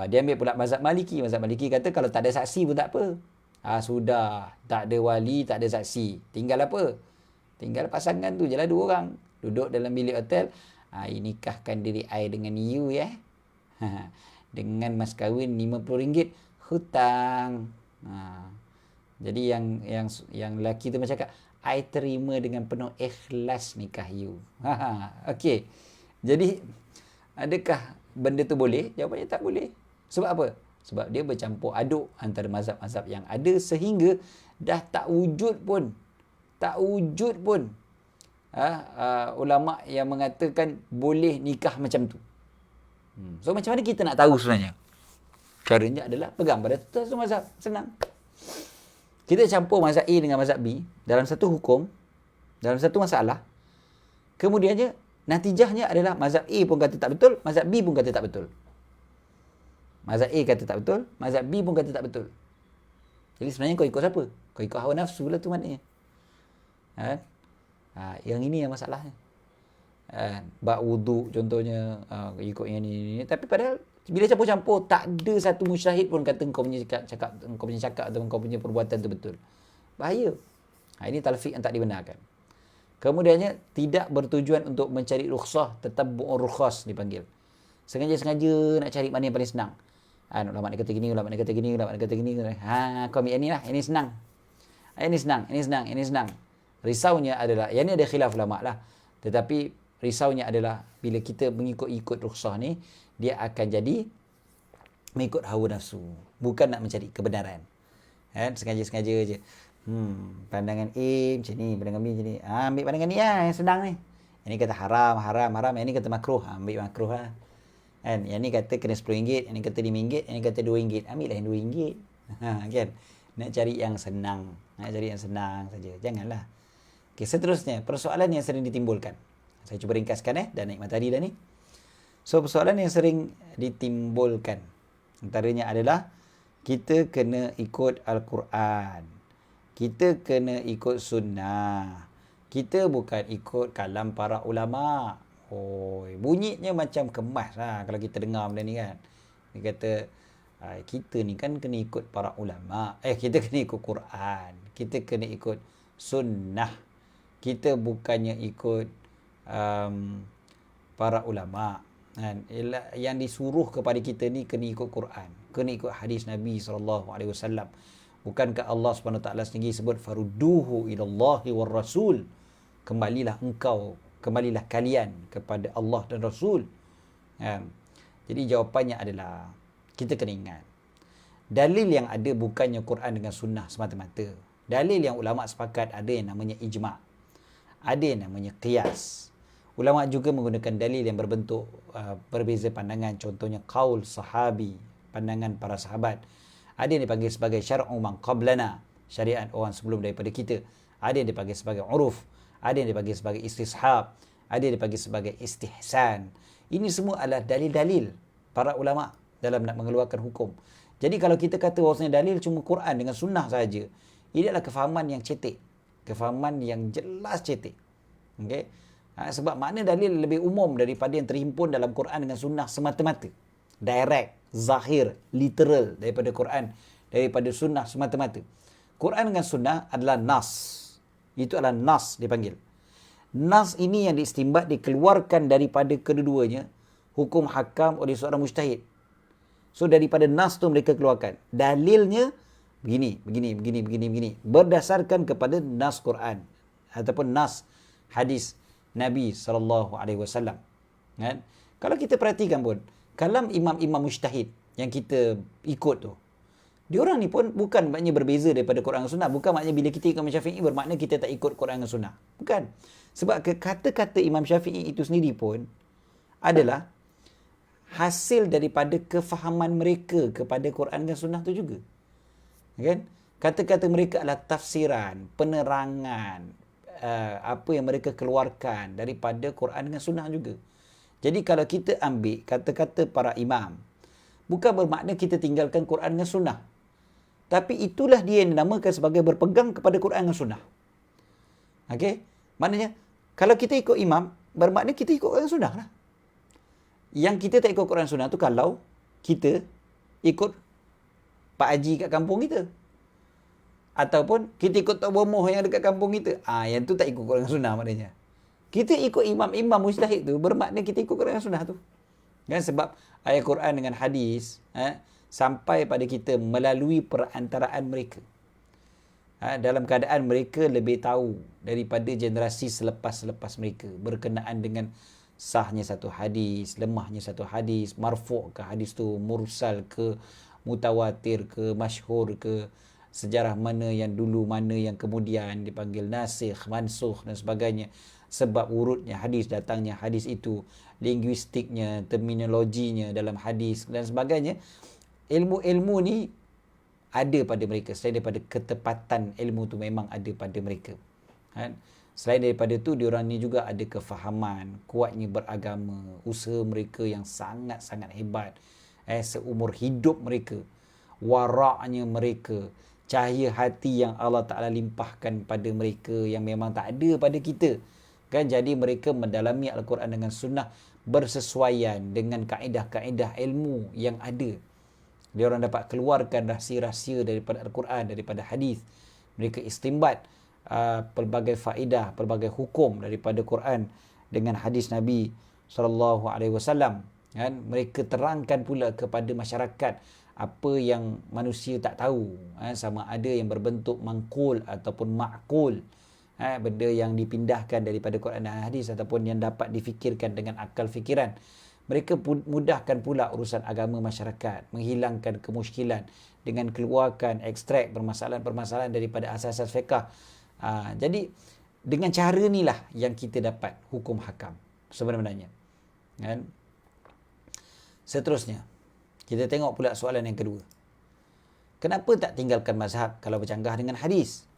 dia ambil pula mazhab Maliki. Mazhab Maliki kata kalau tak ada saksi pun tak apa. Sudah, tak ada wali, tak ada saksi. Tinggal apa? Tinggal pasangan tu je lah, dua orang. Duduk dalam bilik hotel. Nikahkan diri I dengan you dengan mas kahwin RM50 hutang. Jadi yang lelaki tu macam cakap, I terima dengan penuh ikhlas nikah you. Okey. Jadi adakah benda tu boleh? Jawapannya tak boleh. Sebab apa? Sebab dia bercampur aduk antara mazhab-mazhab yang ada sehingga dah tak wujud pun ulama yang mengatakan boleh nikah macam tu. So macam mana kita nak tahu sebenarnya? Caranya adalah pegang pada satu mazhab. Senang. Kita campur mazhab A dengan mazhab B dalam satu hukum, dalam satu masalah. Kemudiannya, natijahnya adalah mazhab A pun kata tak betul, mazhab B pun kata tak betul. Mazhab A kata tak betul, mazhab B pun kata tak betul. Jadi sebenarnya kau ikut siapa? Kau ikut hawa nafsu lah tu maknanya. Yang ini yang masalahnya. Bab wuduk contohnya, ikut yang ni. Tapi padahal bila campur-campur, tak ada satu musyahid pun kata kau punya cakap atau kau punya perbuatan tu betul. Bahaya. Ini talfiq yang tak dibenarkan. Kemudiannya, tidak bertujuan untuk mencari rukhsah, tetap rukhas dipanggil. Sengaja-sengaja nak cari mana yang paling senang. Ulama ni kata gini, ulama ni kata gini, ulama ni kata gini. Kau ambil yang ni lah, ini senang. Ini senang. Risaunya adalah, yang ni ada khilaf ulama lah. Tetapi risaunya adalah bila kita mengikut-ikut rukhsah ni, dia akan jadi mengikut hawa nafsu, bukan nak mencari kebenaran. Sengaja-sengaja je. Pandangan A macam ni, pandangan B macam ni. Ambil pandangan ni lah, yang senang ni. Yang ni kata haram. Yang ni kata makruh. Ambil makruh lah. Kan? Yang ni kata kena RM10, yang ni kata RM5, yang ni kata RM2. Ambil lah yang RM2. Kan? Nak cari yang senang. Nak cari yang senang saja. Janganlah. Okey, seterusnya, persoalan yang sering ditimbulkan. Saya cuba ringkaskan dah naik matahari dah ni. So, persoalan yang sering ditimbulkan antaranya adalah kita kena ikut Al-Quran. Kita kena ikut sunnah. Kita bukan ikut kalam para ulama'. Oh, bunyinya macam kemas lah kalau kita dengar benda ni kan. Dia kata, kita ni kan kena ikut para ulama'. Kita kena ikut Quran. Kita kena ikut sunnah. Kita bukannya ikut para ulama'. Kan? Yang disuruh kepada kita ni kena ikut Quran, kena ikut hadis Nabi SAW. Bukankah Allah SWT sendiri sebut farudduhu ilallahi war rasul, kembalilah kalian kepada Allah dan Rasul. Jadi jawapannya adalah kita kena ingat dalil yang ada bukannya Quran dengan sunnah semata-mata. Dalil yang ulama sepakat ada yang namanya ijma', ada yang namanya qiyas. Ulama juga menggunakan dalil yang berbentuk berbeza pandangan. Contohnya qaul sahabi, pandangan para sahabat. Ada yang dipanggil sebagai syar'u man qablana, syariat orang sebelum daripada kita. Ada yang dipanggil sebagai uruf, ada yang dipanggil sebagai istishab, ada yang dipanggil sebagai istihsan. Ini semua adalah dalil-dalil para ulama dalam nak mengeluarkan hukum. Jadi kalau kita kata bahawasanya dalil cuma Quran dengan sunnah saja, ini adalah kefahaman yang cetek, kefahaman yang jelas cetek. Okey. Sebab makna dalil lebih umum daripada yang terhimpun dalam Quran dengan sunnah semata-mata. Direct, zahir, literal daripada Quran, daripada sunnah semata-mata. Quran dengan sunnah adalah nas. Itu adalah nas dipanggil. Nas ini yang diistimbat, dikeluarkan daripada kedua-duanya hukum hakam oleh seorang mujtahid. So daripada nas tu mereka keluarkan. Dalilnya begini. Berdasarkan kepada nas Quran ataupun nas hadis Nabi SAW. Kan? Kalau kita perhatikan pun, kalam imam-imam mujtahid yang kita ikut tu, diorang ni pun bukan maknanya berbeza daripada Quran dan Sunnah. Bukan maknanya bila kita ikut Imam Syafi'i bermakna kita tak ikut Quran dan Sunnah. Bukan. Sebab kata-kata Imam Syafi'i itu sendiri pun adalah hasil daripada kefahaman mereka kepada Quran dan Sunnah tu juga. Kan? Kata-kata mereka adalah tafsiran, penerangan, apa yang mereka keluarkan daripada Quran dengan Sunnah juga. Jadi kalau kita ambil kata-kata para imam, bukan bermakna kita tinggalkan Quran dengan Sunnah. Tapi itulah dia yang dinamakan sebagai berpegang kepada Quran dan Sunnah. Okey? Maknanya, kalau kita ikut imam, bermakna kita ikut Quran dan Sunnah lah. Yang kita tak ikut Quran dan Sunnah tu kalau kita ikut Pak Haji kat kampung kita. Ataupun kita ikut Tok Bomoh yang dekat kampung kita. Yang tu tak ikut Quran dan Sunnah maknanya. Kita ikut imam-imam mujtahid tu bermakna kita ikut Quran dan Sunnah tu. Kan? Sebab ayat Quran dengan hadis sampai pada kita melalui perantaraan mereka. Dalam keadaan mereka lebih tahu daripada generasi selepas-selepas mereka berkenaan dengan sahnya satu hadis, lemahnya satu hadis, marfu' ke hadis tu, mursal ke, mutawatir ke, masyhur ke, sejarah mana yang dulu, mana yang kemudian dipanggil nasikh, mansukh dan sebagainya. Sebab urutnya hadis, datangnya hadis itu, linguistiknya, terminologinya dalam hadis dan sebagainya. Ilmu-ilmu ni ada pada mereka. Selain daripada ketepatan ilmu tu memang ada pada mereka. Selain daripada tu, diorang ni juga ada kefahaman, kuatnya beragama, usaha mereka yang sangat-sangat hebat. Seumur hidup mereka, waraknya mereka, cahaya hati yang Allah Ta'ala limpahkan pada mereka yang memang tak ada pada kita. Kan? Jadi mereka mendalami Al-Quran dengan Sunnah bersesuaian dengan kaedah-kaedah ilmu yang ada. Dia orang dapat keluarkan rahsia-rahsia daripada Al-Quran, daripada hadis. Mereka istimbat pelbagai faedah, pelbagai hukum daripada Quran dengan hadis Nabi SAW. Kan? Mereka terangkan pula kepada masyarakat apa yang manusia tak tahu. Sama ada yang berbentuk mangkul ataupun ma'kul. Benda yang dipindahkan daripada Quran dan hadis ataupun yang dapat difikirkan dengan akal fikiran. Mereka mudahkan pula urusan agama masyarakat, menghilangkan kemusykilan dengan keluarkan ekstrak permasalahan-permasalahan daripada asas-asas fiqh. Jadi dengan cara inilah yang kita dapat hukum hakam sebenarnya. Kan? Seterusnya, kita tengok pula soalan yang kedua. Kenapa tak tinggalkan mazhab kalau bercanggah dengan hadis?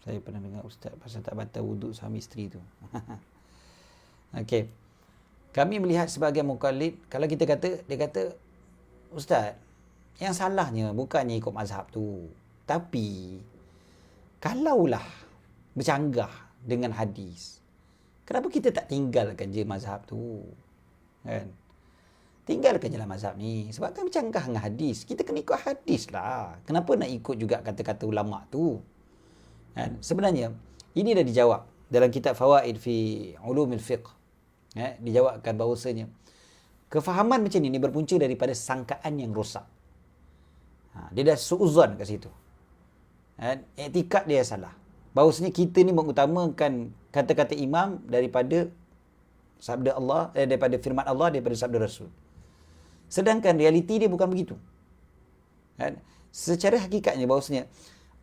Saya pernah dengar ustaz pasal tak batal wuduk suami isteri tu. Okey. Kami melihat sebagai mukallid, kalau kita kata, dia kata, ustaz, yang salahnya bukannya ikut mazhab tu. Tapi, kalaulah bercanggah dengan hadis, kenapa kita tak tinggalkan je mazhab tu? Kan? Tinggalkan je lah mazhab ni. Sebab kan bercanggah dengan hadis. Kita kena ikut hadis lah. Kenapa nak ikut juga kata-kata ulama' tu? Kan? Sebenarnya, ini dah dijawab dalam kitab Fawaid fi Ulumil Fiqh. Dijawabkan bahawasanya, kefahaman macam ni berpunca daripada sangkaan yang rosak. Dia dah suuzon kat situ. Etikad dia salah. Bahawasanya kita ni mengutamakan kata-kata imam daripada sabda Allah, daripada firman Allah, daripada sabda Rasul. Sedangkan realiti dia bukan begitu. Secara hakikatnya bahawasanya,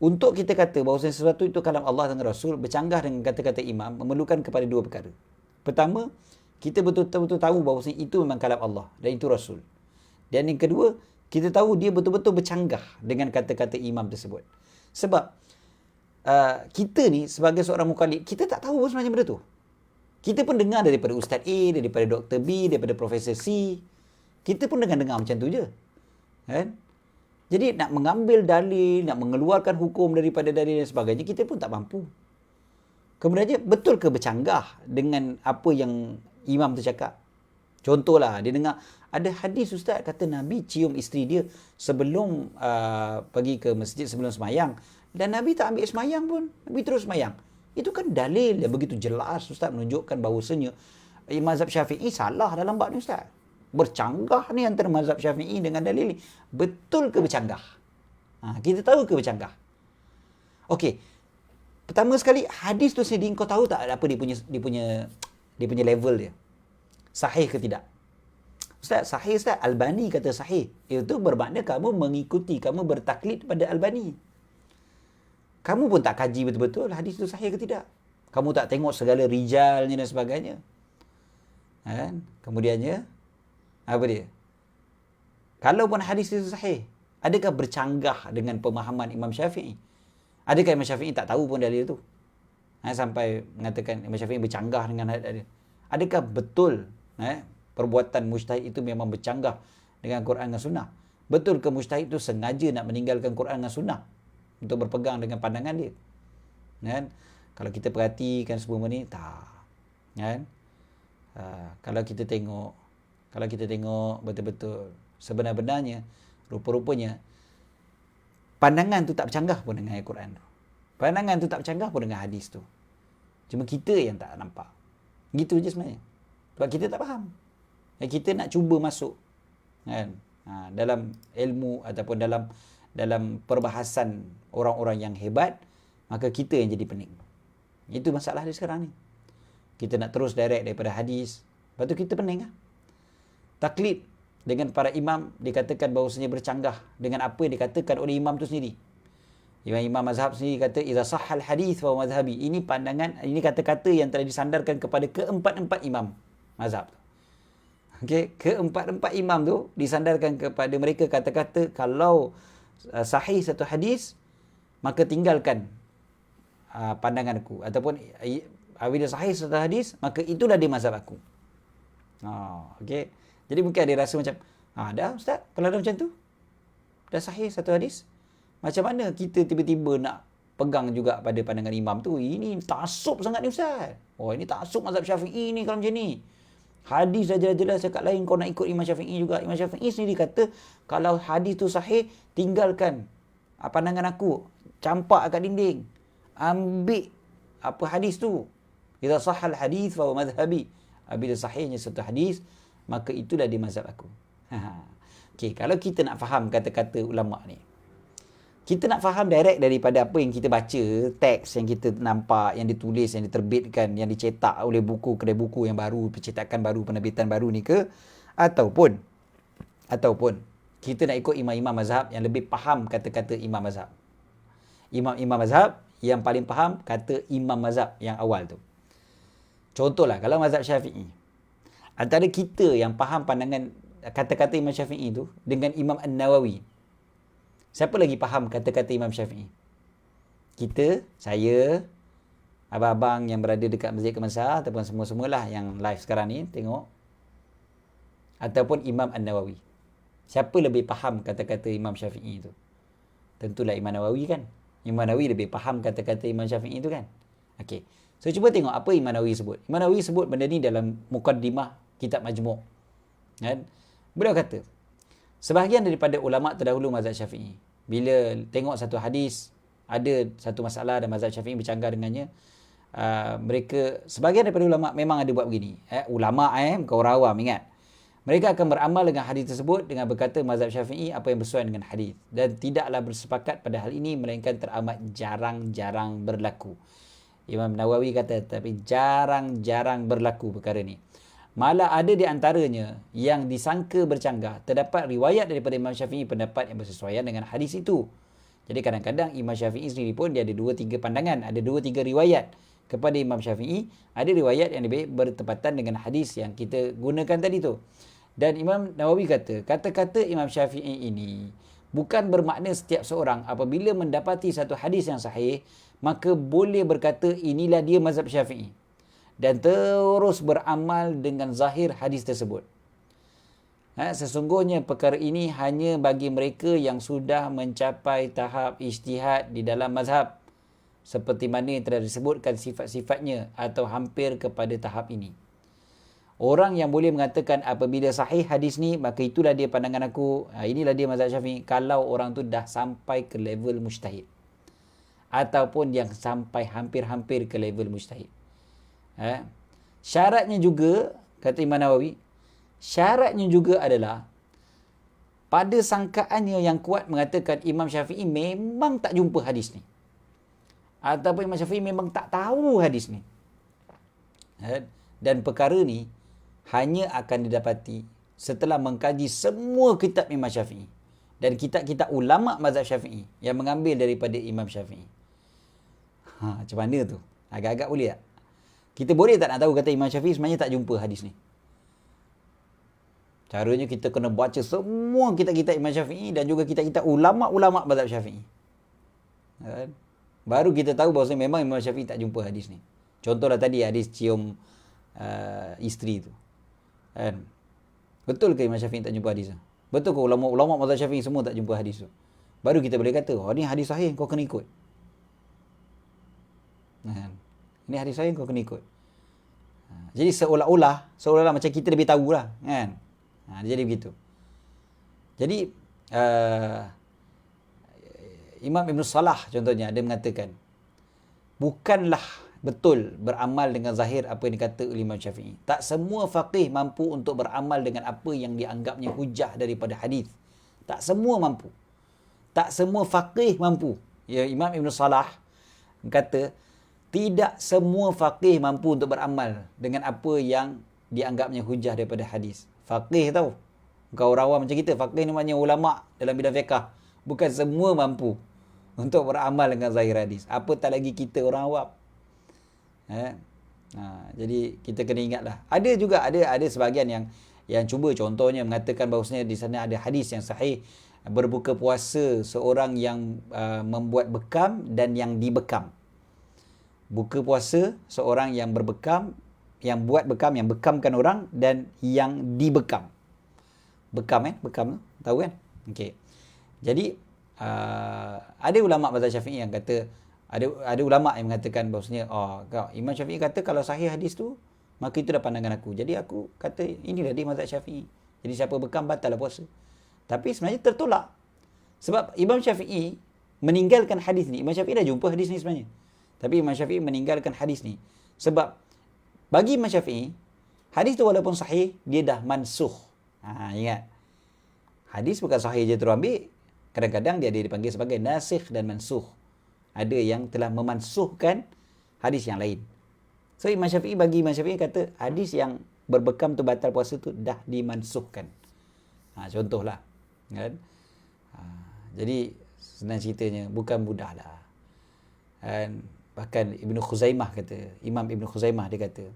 untuk kita kata bahawasanya sesuatu itu kalam Allah dan Rasul, bercanggah dengan kata-kata imam, memerlukan kepada dua perkara. Pertama, kita betul-betul tahu bahawasanya itu memang kalam Allah dan itu Rasul. Dan yang kedua, kita tahu dia betul-betul bercanggah dengan kata-kata imam tersebut. Sebab kita ni sebagai seorang mukallid, kita tak tahu sebenarnya benda tu. Kita pun dengar daripada Ustaz A, daripada Dr. B, daripada Profesor C. Kita pun dengar macam tu je. Kan? Jadi nak mengambil dalil, nak mengeluarkan hukum daripada dalil dan sebagainya, kita pun tak mampu. Kemudiannya, betul ke bercanggah dengan apa yang imam tu cakap? Contohlah, dia dengar, ada hadis ustaz kata Nabi cium isteri dia sebelum pergi ke masjid, sebelum semayang. Dan Nabi tak ambil semayang pun. Nabi terus semayang. Itu kan dalil yang begitu jelas ustaz menunjukkan bahawasanya mazhab Syafi'i salah dalam bab ni ustaz. Bercanggah ni antara mazhab Syafi'i dengan dalil ni. Betul ke bercanggah? Kita tahu ke bercanggah? Okey. Pertama sekali, hadis tu sendiri kau tahu tak apa dia punya level dia? Sahih ke tidak? Ustaz, sahih ustaz. Albani kata sahih. Itu bermakna kamu mengikuti, kamu bertaklid pada Albani. Kamu pun tak kaji betul-betul hadis tu sahih ke tidak. Kamu tak tengok segala rijalnya dan sebagainya. Kan? Kemudiannya, apa dia? Kalaupun hadis itu sahih, adakah bercanggah dengan pemahaman Imam Syafi'i? Adakah Imam Syafi'i tak tahu pun dalil itu? Sampai mengatakan Imam Syafi'i bercanggah dengan hadis. Adakah betul perbuatan mujtahid itu memang bercanggah dengan Quran dan Sunnah? Betul ke mujtahid itu sengaja nak meninggalkan Quran dan Sunnah untuk berpegang dengan pandangan dia? Kan? Kalau kita perhatikan semua ni, tak. Kan? Kalau kita tengok betul-betul sebenar-benarnya, rupa-rupanya pandangan tu tak bercanggah pun dengan Al-Quran tu. Pandangan tu tak bercanggah pun dengan hadis tu. Cuma kita yang tak nampak. Gitu je sebenarnya. Sebab kita tak faham. Kita nak cuba masuk kan, dalam ilmu ataupun dalam perbahasan orang-orang yang hebat, maka kita yang jadi pening. Itu masalah dia sekarang ni. Kita nak terus direct daripada hadis, lepas tu kita pening lah. Taklid dengan para imam dikatakan bahawasanya bercanggah dengan apa yang dikatakan oleh imam tu sendiri. Imam mazhab sendiri kata iza sahhal hadis fa mazhabi. Ini pandangan, ini kata-kata yang telah disandarkan kepada keempat-empat imam mazhab. Okey, keempat-empat imam tu disandarkan kepada mereka kata-kata kalau sahih satu hadis, maka tinggalkan pandanganku, ataupun bila sahih satu hadis, maka itulah dia mazhab aku. Okey. Jadi mungkin ada rasa macam, dah ustaz, kalau dah macam tu, dah sahih satu hadis, macam mana kita tiba-tiba nak pegang juga pada pandangan imam tu? Ini taksub sangat ni ustaz. Ini taksub mazhab Syafi'i ni kalau macam ni. Hadis dah jelas-jelas cakap lain, kau nak ikut Imam Syafi'i juga. Imam Syafi'i sendiri kata, kalau hadis tu sahih, tinggalkan pandangan aku. Campak kat dinding. Ambil apa hadis tu. Idza sahhal hadis fa huwa madhhabi. Bila sahihnya satu hadis, maka itulah dia mazhab aku. Okey, kalau kita nak faham kata-kata ulama ni, kita nak faham direct daripada apa yang kita baca, teks yang kita nampak, yang ditulis, yang diterbitkan, yang dicetak oleh buku, kedai buku yang baru, percetakan baru, penerbitan baru ni ke, Ataupun kita nak ikut imam-imam mazhab yang lebih faham kata-kata imam mazhab. Imam-imam mazhab yang paling faham kata imam mazhab yang awal tu. Contohlah, kalau mazhab Syafi'i, antara kita yang faham pandangan kata-kata Imam Syafi'i tu dengan Imam An-Nawawi, siapa lagi faham kata-kata Imam Syafi'i? Kita, saya, abang-abang yang berada dekat Masjid Kemansah ataupun semua-semualah yang live sekarang ni tengok, ataupun Imam An-Nawawi. Siapa lebih faham kata-kata Imam Syafi'i tu? Tentulah Imam Nawawi kan. Imam Nawawi lebih faham kata-kata Imam Syafi'i tu kan. Okey. So cuba tengok apa Imam Nawawi sebut. Imam Nawawi sebut benda ni dalam mukaddimah kitab Majmu'. Kan? Beliau kata, sebahagian daripada ulama terdahulu mazhab Syafi'i, bila tengok satu hadis, ada satu masalah dan mazhab Syafi'i bercanggah dengannya, mereka, sebahagian daripada ulama memang ada buat begini. Ulama bukan orang awam, ingat. Mereka akan beramal dengan hadis tersebut dengan berkata mazhab Syafi'i apa yang bersesuaian dengan hadis, dan tidaklah bersepakat pada hal ini melainkan teramat jarang-jarang berlaku. Imam Nawawi kata, tapi jarang-jarang berlaku perkara ni. Malah ada di antaranya yang disangka bercanggah, terdapat riwayat daripada Imam Syafi'i pendapat yang bersesuaian dengan hadis itu. Jadi kadang-kadang Imam Syafi'i sendiri pun dia ada 2-3 pandangan, ada 2-3 riwayat kepada Imam Syafi'i, ada riwayat yang lebih bertepatan dengan hadis yang kita gunakan tadi tu. Dan Imam Nawawi kata, kata-kata Imam Syafi'i ini bukan bermakna setiap seorang apabila mendapati satu hadis yang sahih, maka boleh berkata inilah dia mazhab Syafi'i dan terus beramal dengan zahir hadis tersebut. Sesungguhnya perkara ini hanya bagi mereka yang sudah mencapai tahap ijtihad di dalam mazhab, seperti mana yang telah disebutkan sifat-sifatnya atau hampir kepada tahap ini. Orang yang boleh mengatakan apabila sahih hadis ni, maka itulah dia pandangan aku, inilah dia mazhab Syafi'i, kalau orang tu dah sampai ke level mujtahid, ataupun yang sampai hampir-hampir ke level mujtahid. Syaratnya juga, kata Imam Nawawi, syaratnya juga adalah pada sangkaannya yang kuat mengatakan Imam Syafi'i memang tak jumpa hadis ni, ataupun Imam Syafi'i memang tak tahu hadis ni. Dan perkara ni hanya akan didapati setelah mengkaji semua kitab Imam Syafi'i dan kitab-kitab ulama mazhab Syafi'i yang mengambil daripada Imam Syafi'i. Macam mana tu? Agak-agak boleh tak? Kita boleh tak nak tahu kata Imam Syafi'i sebenarnya tak jumpa hadis ni? Caranya kita kena baca semua kitab-kitab Imam Syafi'i dan juga kitab-kitab ulama-ulama mazhab Syafi'i. Baru kita tahu bahawa memang Imam Syafi'i tak jumpa hadis ni. Contohlah tadi hadis cium isteri tu. Betul ke Imam Syafi'i tak jumpa hadis tu? Betul ke ulama-ulama mazhab Syafi'i semua tak jumpa hadis tu? Baru kita boleh kata, ni hadis sahih, kau kena ikut. Ini hadis sahih, kau kena ikut. Jadi seolah-olah macam kita lebih tahulah, kan? Dia jadi begitu. Jadi Imam Ibn Salah contohnya, dia mengatakan bukanlah betul beramal dengan zahir apa yang dikata oleh Imam Syafi'i. Tak semua faqih mampu untuk beramal dengan apa yang dianggapnya hujah daripada hadis. Tak semua mampu. Tak semua faqih mampu. Ya, Imam Ibn Salah kata tidak semua faqih mampu untuk beramal dengan apa yang dianggapnya hujah daripada hadis. Faqih tahu. Bukan orang awam macam kita. Faqih ni maknanya ulama dalam bidang fiqh. Bukan semua mampu untuk beramal dengan zahir hadis. Apatah lagi kita orang awam. Jadi kita kena ingatlah. Ada juga ada sebahagian yang cuba contohnya mengatakan bahawasanya di sana ada hadis yang sahih, berbuka puasa seorang yang membuat bekam dan yang dibekam. Buka puasa seorang yang berbekam, yang buat bekam, yang bekamkan orang, dan yang dibekam. Bekam bekam tahu kan? Okey. Jadi ada ulama mazhab Syafi'i yang kata, ada ulama yang mengatakan bahawasanya Imam Syafi'i kata kalau sahih hadis tu, maka itu dah pandangan aku. Jadi aku kata inilah dia mazhab Syafi'i. Jadi siapa bekam batal puasa. Tapi sebenarnya tertolak. Sebab Imam Syafi'i meninggalkan hadis ni. Imam Syafi'i dah jumpa hadis ni sebenarnya. Tapi Imam Syafi'i meninggalkan hadis ni. Sebab bagi Imam Syafi'i, hadis tu walaupun sahih, dia dah mansukh. Ingat. Hadis bukan sahih je terus ambil. Kadang-kadang dia ada dipanggil sebagai nasikh dan mansukh. Ada yang telah memansuhkan hadis yang lain. So bagi Imam Syafi'i kata hadis yang berbekam tu batal puasa tu dah dimansuhkan. Contohlah kan. Jadi senang ceritanya bukan mudah lah. Dan bahkan Ibnu Khuzaimah kata, Imam Ibnu Khuzaimah dia kata,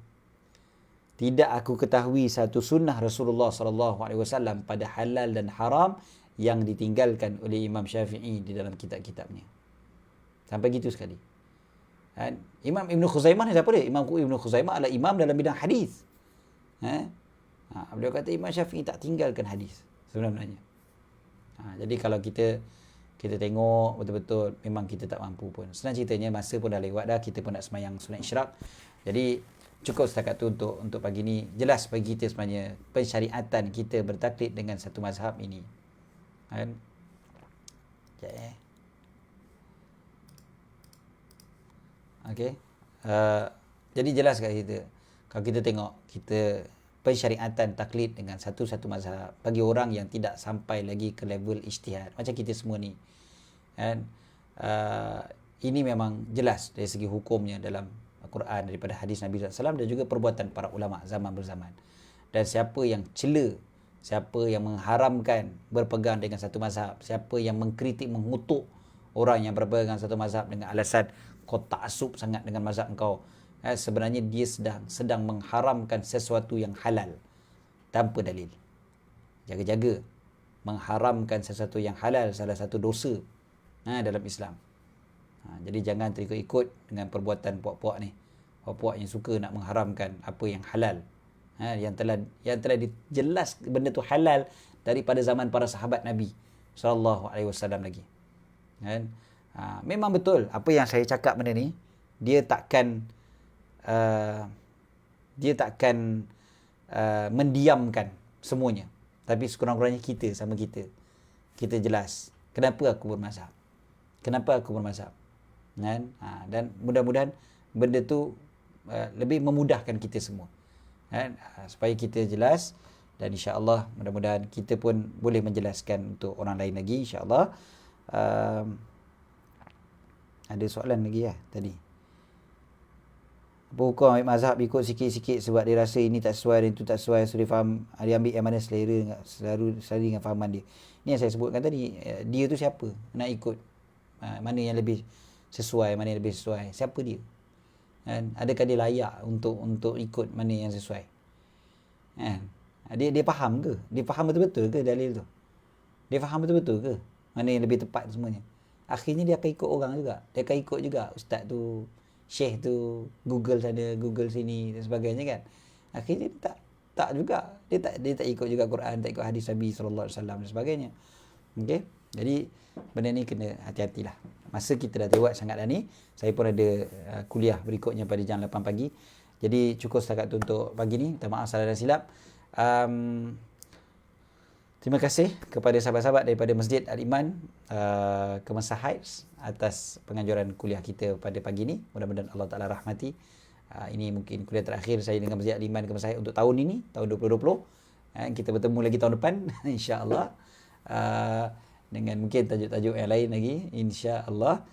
tidak aku ketahui satu sunnah Rasulullah SAW pada halal dan haram yang ditinggalkan oleh Imam Syafi'i di dalam kitab-kitabnya. Sampai gitu sekali. Dan Imam Ibnu Khuzaimah ni siapa dia? Imam Ibnu Khuzaimah adalah imam dalam bidang hadis. Beliau kata Imam Syafi'i tak tinggalkan hadis sebenarnya. Jadi kalau kita tengok betul-betul memang kita tak mampu pun. Senang ceritanya masa pun dah lewat dah, kita pun nak semayang sunat isyraq. Jadi cukup setakat tu untuk pagi ni. Jelas bagi kita sebenarnya pensyariatan kita bertaklid dengan satu mazhab ini. Kan? Sekejap Okey. Jadi jelas kat kita. Kalau kita tengok, kita pensyariatan taklid dengan satu-satu mazhab bagi orang yang tidak sampai lagi ke level ijtihad macam kita semua ni. Dan ini memang jelas dari segi hukumnya dalam Al-Quran, daripada hadis Nabi SAW dan juga perbuatan para ulama zaman berzaman. Dan siapa yang cela, siapa yang mengharamkan berpegang dengan satu mazhab, siapa yang mengkritik, mengutuk orang yang berpegang satu mazhab dengan alasan kau taksub sangat dengan mazhab kau, sebenarnya dia sedang mengharamkan sesuatu yang halal tanpa dalil. Jaga-jaga. Mengharamkan sesuatu yang halal salah satu dosa dalam Islam. Jadi jangan terikut-ikut dengan perbuatan puak-puak ni. Puak-puak yang suka nak mengharamkan apa yang halal. Yang telah dijelas benda tu halal daripada zaman para sahabat Nabi SAW lagi. Kan? Memang betul apa yang saya cakap benda ni, dia takkan mendiamkan semuanya. Tapi sekurang-kurangnya kita sama kita jelas kenapa aku bermazhab. Kan? Dan mudah-mudahan benda tu lebih memudahkan kita semua. Kan? Supaya kita jelas, dan insya-Allah mudah-mudahan kita pun boleh menjelaskan untuk orang lain lagi insya-Allah. Ada soalan lagi tadi. Apa hukum ambil mazhab ikut sikit-sikit sebab dia rasa ini tak sesuai dan itu tak sesuai, so dia faham, dia ambil yang mana selera dengan fahaman dia. Ini yang saya sebutkan tadi, dia tu siapa nak ikut, mana yang lebih sesuai, mana yang lebih sesuai, siapa dia, kan? Adakah dia layak untuk ikut mana yang sesuai, kan? Dia faham ke, dia faham betul-betul ke dalil tu, dia faham betul-betul ke mana yang lebih tepat semuanya. Akhirnya dia akan ikut orang juga, dia akan ikut juga ustaz tu, syekh tu, Google sana, Google sini dan sebagainya, kan. Akhirnya dia tak juga, dia tak ikut juga Quran, tak ikut hadis Nabi sallallahu alaihi wasallam dan sebagainya. Okey. Jadi benda ni kena hati-hatilah. Masa kita dah lewat sangat dah ni. Saya pun ada kuliah berikutnya pada jam 8 pagi. Jadi cukup setakat tu untuk pagi ni. Minta maaf salah dan silap. Terima kasih kepada sahabat-sahabat daripada Masjid Al-Iman Kemensa Heights atas penganjuran kuliah kita pada pagi ni. Mudah-mudahan Allah Ta'ala rahmati. Ini mungkin kuliah terakhir saya dengan Masjid Al-Iman Kemensa Heights untuk tahun ini, tahun 2020. Kita bertemu lagi tahun depan insya-Allah. Dengan mungkin tajuk-tajuk yang lain lagi insya-Allah.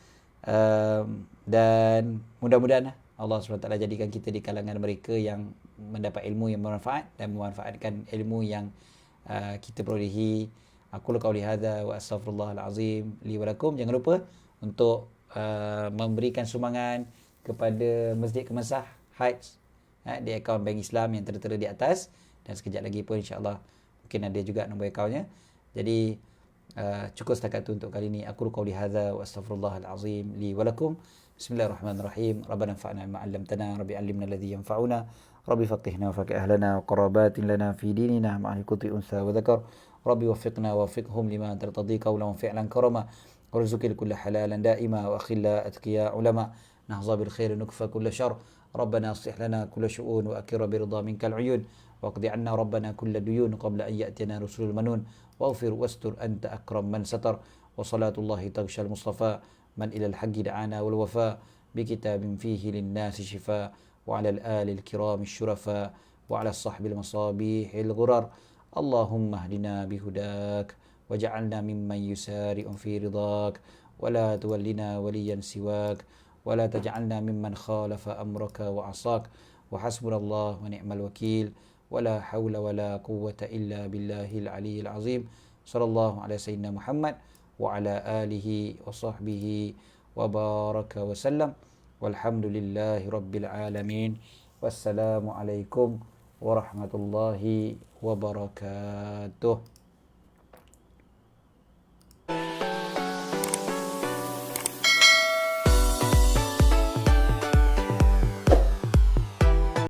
Dan mudah-mudahan Allah SWT jadikan kita di kalangan mereka yang mendapat ilmu yang bermanfaat dan memanfaatkan ilmu yang kita perolehi. Aku qauli hadza wa astaghfirullahal azim li wa lakum. Jangan lupa untuk memberikan sumbangan kepada Masjid Kemensa Heights di akaun Bank Islam yang tertera di atas, dan sekejap lagi pun insya-Allah mungkin ada juga nombor akaunnya. Jadi cukup setakat itu untuk kali ini. Aku qauli hadza wa astaghfirullahal azim li wa lakum. Bismillahirrahmanirrahim. Rabbana anfa'na bima 'allamtana, rabbi 'allimna alladhi yanfa'una, rabbi faqihna wa faqih ahlana wa qarabatin lana fi dinina ma'a kulli unsa wa dhakar. Rabbi waffiqna wa waffiqhum lima tartadi qawlan wa fi'lan karama. warzuqil kulla halalan daima wa akhilla atqiya ulama. Nahza bil khair nukfa kulla syarr. ربنا اصلح لنا كل شؤون وأكر برضا منك العيون واقض عنا ربنا كل ديون قبل أن يأتينا رسول المنون واغفر واستر أنت أكرم من ستر وصلاة الله تغشى المصطفى من إلى الحق دعانا والوفاء بكتاب فيه للناس شفاء وعلى الآل الكرام الشرفاء وعلى الصحب المصابيح الغرر اللهم اهدنا بهداك وجعلنا ممن يسارع في رضاك ولا تولنا وليا سواك ولا تجعلنا ممن خالف أمرك وعصاك وحسبنا الله ونعم الوكيل ولا حول ولا قوة إلا بالله العلي العظيم صلى الله على سيدنا محمد وعلى آله وصحبه وبارك وسلم والحمد لله رب العالمين والسلام عليكم warahmatullahi wabarakatuh.